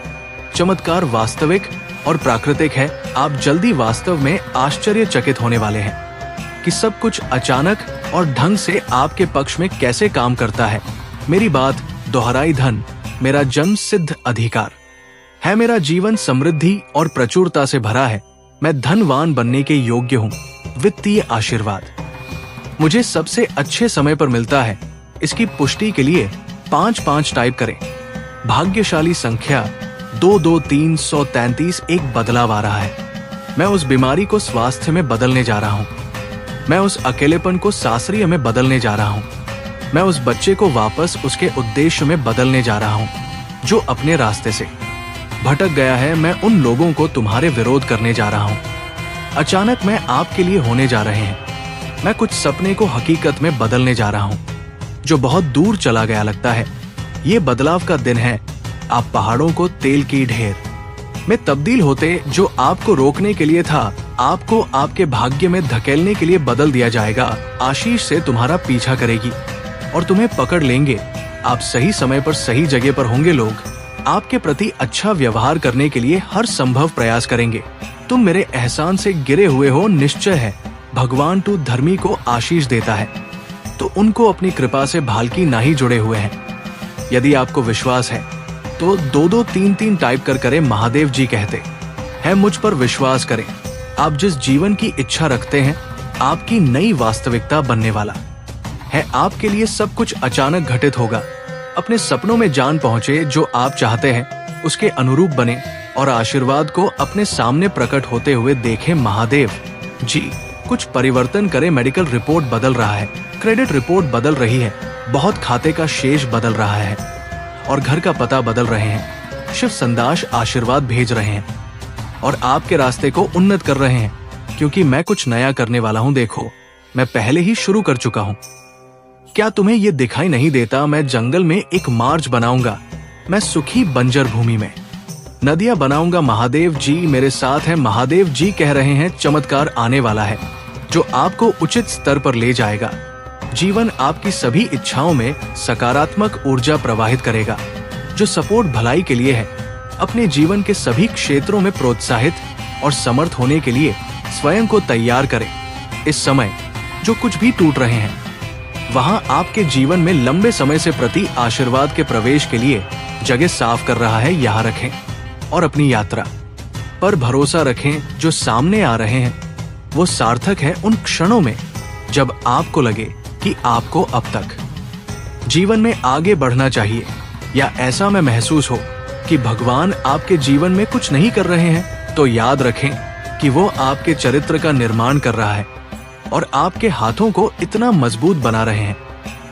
चमत्कार वास्तविक और प्राकृतिक है। आप जल्दी वास्तव में आश्चर्यचकित होने वाले हैं कि सब कुछ अचानक और ढंग से आपके पक्ष में कैसे काम करता है। मेरी बात दोहराई। धन मेरा जन्म सिद्ध अधिकार है। मेरा जीवन समृद्धि और प्रचुरता से भरा है। मैं धनवान बनने के योग्य हूँ। वित्तीय आशीर्वाद मुझे सबसे अच्छे समय पर मिलता है। इसकी पुष्टि के लिए 5 टाइप करें। भाग्यशाली संख्या 2-2-3-133 एक बदलाव आ रहा है। मैं उस बीमारी को स्वास्थ्य में बदलने जा रहा हूँ। मैं उस अकेलेपन को सासरिय में बदलने जा रहा हूँ। मैं उस बच्चे को वापस उसके उद्देश्य में बदलने जा रहा हूँ जो अपने रास्ते से भटक गया है। मैं उन लोगों को तुम्हारे विरोध करने जा रहा हूँ। अचानक मैं आपके लिए होने जा रहे हैं। मैं कुछ सपने को हकीकत में बदलने जा रहा हूँ जो बहुत दूर चला गया लगता है। ये बदलाव का दिन है। आप पहाड़ों को तेल की ढेर में तब्दील होते जो आपको रोकने के लिए था, आपको आपके भाग्य में धकेलने के लिए बदल दिया जाएगा। आशीष से तुम्हारा पीछा करेगी और तुम्हें पकड़ लेंगे। आप सही समय पर सही जगह पर होंगे। लोग आपके प्रति अच्छा व्यवहार करने के लिए हर संभव प्रयास करेंगे। तुम मेरे एहसान से गिरे हुए हो। निश्चय है भगवान तो धर्मी को आशीष देता है तो उनको अपनी कृपा से भालकी नहीं जुड़े हुए हैं। यदि आपको विश्वास है तो 2-2-3-3 टाइप कर करें। महादेव जी कहते हैं मुझ पर विश्वास करें। आप जिस जीवन की इच्छा रखते हैं आपकी नई वास्तविकता बनने वाला है। आपके लिए सब कुछ अचानक घटित होगा। अपने सपनों में जान पहुंचे। जो आप चाहते हैं उसके अनुरूप बने और आशीर्वाद को अपने सामने प्रकट होते हुए देखें। महादेव जी कुछ परिवर्तन करें। मेडिकल रिपोर्ट बदल रहा है। क्रेडिट रिपोर्ट बदल रही है। बहुत खाते का शेष बदल रहा है और घर का पता बदल रहे हैं। शिव संदाश आशीर्वाद भेज रहे हैं और आपके रास्ते को उन्नत कर रहे हैं क्योंकि मैं कुछ नया करने वाला हूँ। देखो मैं पहले ही शुरू कर चुका हूँ। क्या तुम्हें ये दिखाई नहीं देता? मैं जंगल में एक मार्ग बनाऊंगा। मैं सुखी बंजर भूमि में नदियां बनाऊंगा। महादेव जी मेरे साथ हैं। महादेव जी कह रहे हैं चमत्कार आने वाला है जो आपको उचित स्तर पर ले जाएगा। जीवन आपकी सभी इच्छाओं में सकारात्मक ऊर्जा प्रवाहित करेगा जो सपोर्ट भलाई के लिए है। अपने जीवन के सभी क्षेत्रों में प्रोत्साहित और समर्थ होने के लिए स्वयं को तैयार करें। इस समय जो कुछ भी टूट रहे हैं वहां आपके जीवन में लंबे समय से प्रति आशीर्वाद के प्रवेश के लिए जगह साफ कर रहा है। यहाँ रखें और अपनी यात्रा पर भरोसा रखें। जो सामने आ रहे हैं वो सार्थक है उन क्षणों में जब आपको लगे कि आपको अब तक जीवन में आगे बढ़ना चाहिए या ऐसा में महसूस हो कि भगवान आपके जीवन में कुछ नहीं कर रहे हैं, तो याद रखें कि वो आपके चरित्र का निर्माण कर रहा है और आपके हाथों को इतना मजबूत बना रहे हैं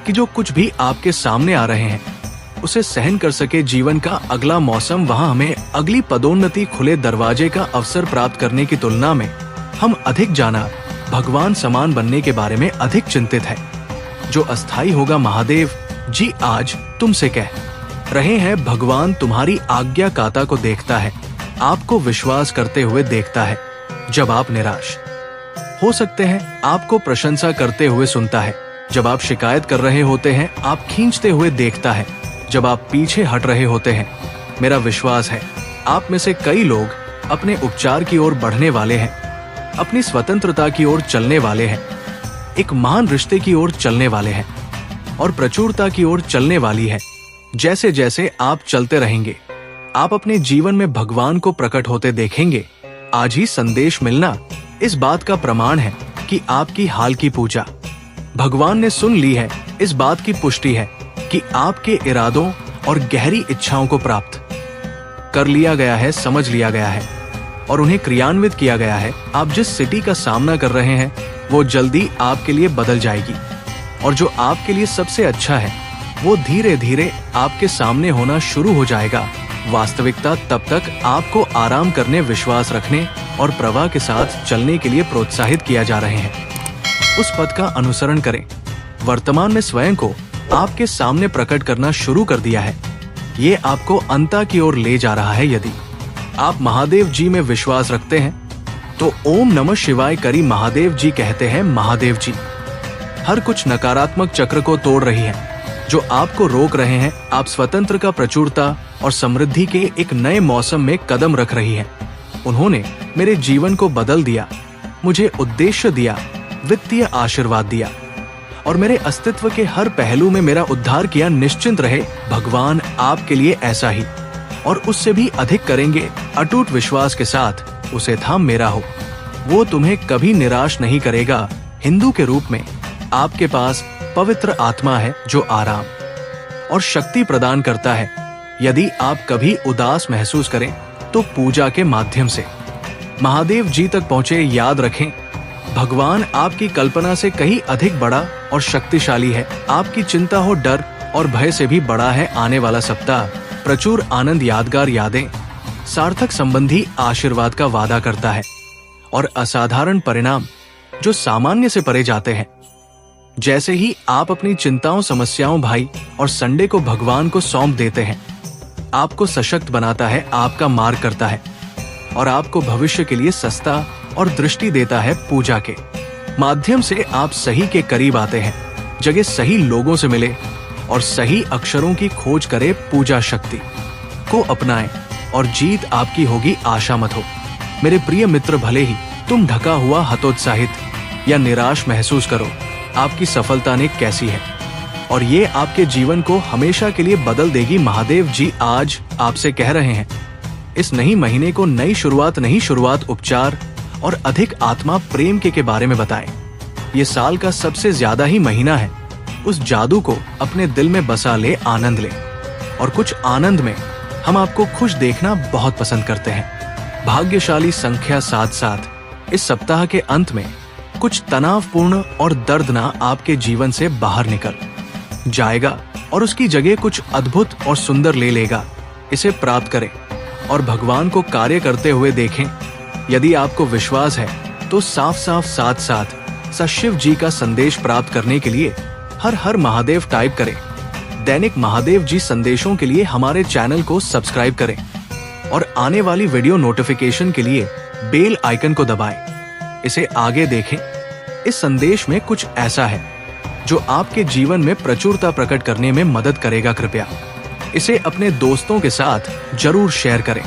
कि जो कुछ भी आपके सामने आ रहे हैं उसे सहन कर सके। जीवन का अगला मौसम वहां हमें अगली पदोन्नति, खुले दरवाजे का अवसर प्राप्त करने की तुलना में हम अधिक जाना, भगवान समान बनने के बारे में अधिक चिंतित है जो अस्थायी होगा। महादेव जी आज तुमसे कह रहे हैं भगवान तुम्हारी आज्ञाकाता को देखता है, आपको विश्वास करते हुए देखता है। जब आप निराश हो सकते हैं आपको प्रशंसा करते हुए सुनता है। जब आप शिकायत कर रहे होते हैं आप खींचते हुए देखता है। जब आप पीछे हट रहे होते हैं मेरा विश्वास है आप में से कई लोग अपने उपचार की ओर बढ़ने वाले हैं, अपनी स्वतंत्रता की ओर चलने वाले हैं, एक महान रिश्ते की ओर चलने वाले हैं और प्रचुरता की ओर चलने वाली है। जैसे जैसे आप चलते रहेंगे आप अपने जीवन में भगवान को प्रकट होते देखेंगे। आज ही संदेश मिलना इस बात का प्रमाण है कि आपकी हाल की पूजा भगवान ने सुन ली है। इस बात की पुष्टि है कि आपके इरादों और गहरी इच्छाओं को प्राप्त कर लिया गया है, समझ लिया गया है। और उन्हें क्रियान्वित किया गया है, आप जिस सिटी का सामना कर रहे हैं वो जल्दी आपके लिए बदल जाएगी। और जो आपके लिए सबसे अच्छा है वो धीरे धीरे आपके सामने होना शुरू हो जाएगा। वास्तविकता तब तक आपको आराम करने, विश्वास रखने और प्रवाह के साथ चलने के लिए प्रोत्साहित किया जा रहे हैं। उस पथ का अनुसरण करें। वर्तमान में स्वयं को आपके सामने प्रकट करना शुरू कर दिया है। ये आपको अंता की ओर ले जा रहा है। यदि आप महादेव जी में विश्वास रखते हैं तो ओम नमः शिवाय करी महादेव जी कहते हैं। महादेव जी हर कुछ नकारात्मक चक्र को तोड़ रही है जो आपको रोक रहे हैं। आप स्वतंत्र का प्रचुरता और समृद्धि के एक नए मौसम में कदम रख रही है। उन्होंने मेरे जीवन को बदल दिया, मुझे उद्देश्य दिया, वित्तीय आशीर्वाद दिया और मेरे अस्तित्व के हर पहलू में मेरा उद्धार किया। निश्चिंत रहे, भगवान आपके लिए ऐसा ही और उससे भी अधिक करेंगे। अटूट विश्वास के साथ उसे थाम मेरा हो, वो तुम्हें कभी निराश नहीं करेगा। हिंदू के रूप में आपके पास पवित्र आत्मा है जो आराम और शक्ति प्रदान करता है। यदि आप कभी उदास महसूस करें तो पूजा के माध्यम से महादेव जी तक पहुंचे। याद रखें, भगवान आपकी कल्पना से कहीं अधिक बड़ा और शक्तिशाली है। आपकी चिंता हो डर और भय से भी बड़ा है। आने वाला सप्ताह प्रचुर आनंद, यादगार यादें, सार्थक संबंधी आशीर्वाद का वादा करता है और असाधारण परिणाम जो सामान्य से परे जाते हैं। जैसे ही आप अपनी चिंताओं, समस्याओं, भाई और संडे को भगवान को सौंप देते हैं, आपको सशक्त बनाता है, आपका मार्ग करता है और आपको भविष्य के लिए सस्ता और दृष्टि देता है। पूजा के माध्यम से आप सही के करीब आते हैं, जगह सही लोगों से मिले और सही अक्षरों की खोज करें। पूजा शक्ति को अपनाएं और जीत आपकी होगी। आशा मत हो मेरे प्रिय मित्र, भले ही तुम ढका हुआ, हतोत्साहित या निराश महसूस करो, आपकी सफलता ने कैसी है और ये आपके जीवन को हमेशा के लिए बदल देगी। महादेव जी आज आपसे कह रहे हैं, इस नई महीने को नई शुरुआत नहीं, शुरुआत उपचार और अधिक आत्मा प्रेम के बारे में बताएं। ये साल का सबसे ज्यादा ही महीना है। उस जादू को अपने दिल में बसा ले, आनंद ले और कुछ आनंद में हम आपको खुश देखना बहुत पसंद करते हैं। भाग्यशाली संख्या 7 इस सप्ताह के अंत में कुछ तनावपूर्ण और दर्द ना आपके जीवन से बाहर निकल जाएगा और उसकी जगह कुछ अद्भुत और सुंदर ले लेगा। इसे प्राप्त करें और भगवान को कार्य करते हुए देखें। यदि आपको विश्वास है तो साफ साफ साथ शिव जी का संदेश प्राप्त करने के लिए हर हर महादेव टाइप करें। दैनिक महादेव जी संदेशों के लिए हमारे चैनल को सब्सक्राइब करें और आने वाली वीडियो नोटिफिकेशन के लिए बेल आइकन को दबाएं। इसे आगे देखें। इस संदेश में कुछ ऐसा है जो आपके जीवन में प्रचुरता प्रकट करने में मदद करेगा। कृपया इसे अपने दोस्तों के साथ जरूर शेयर करें।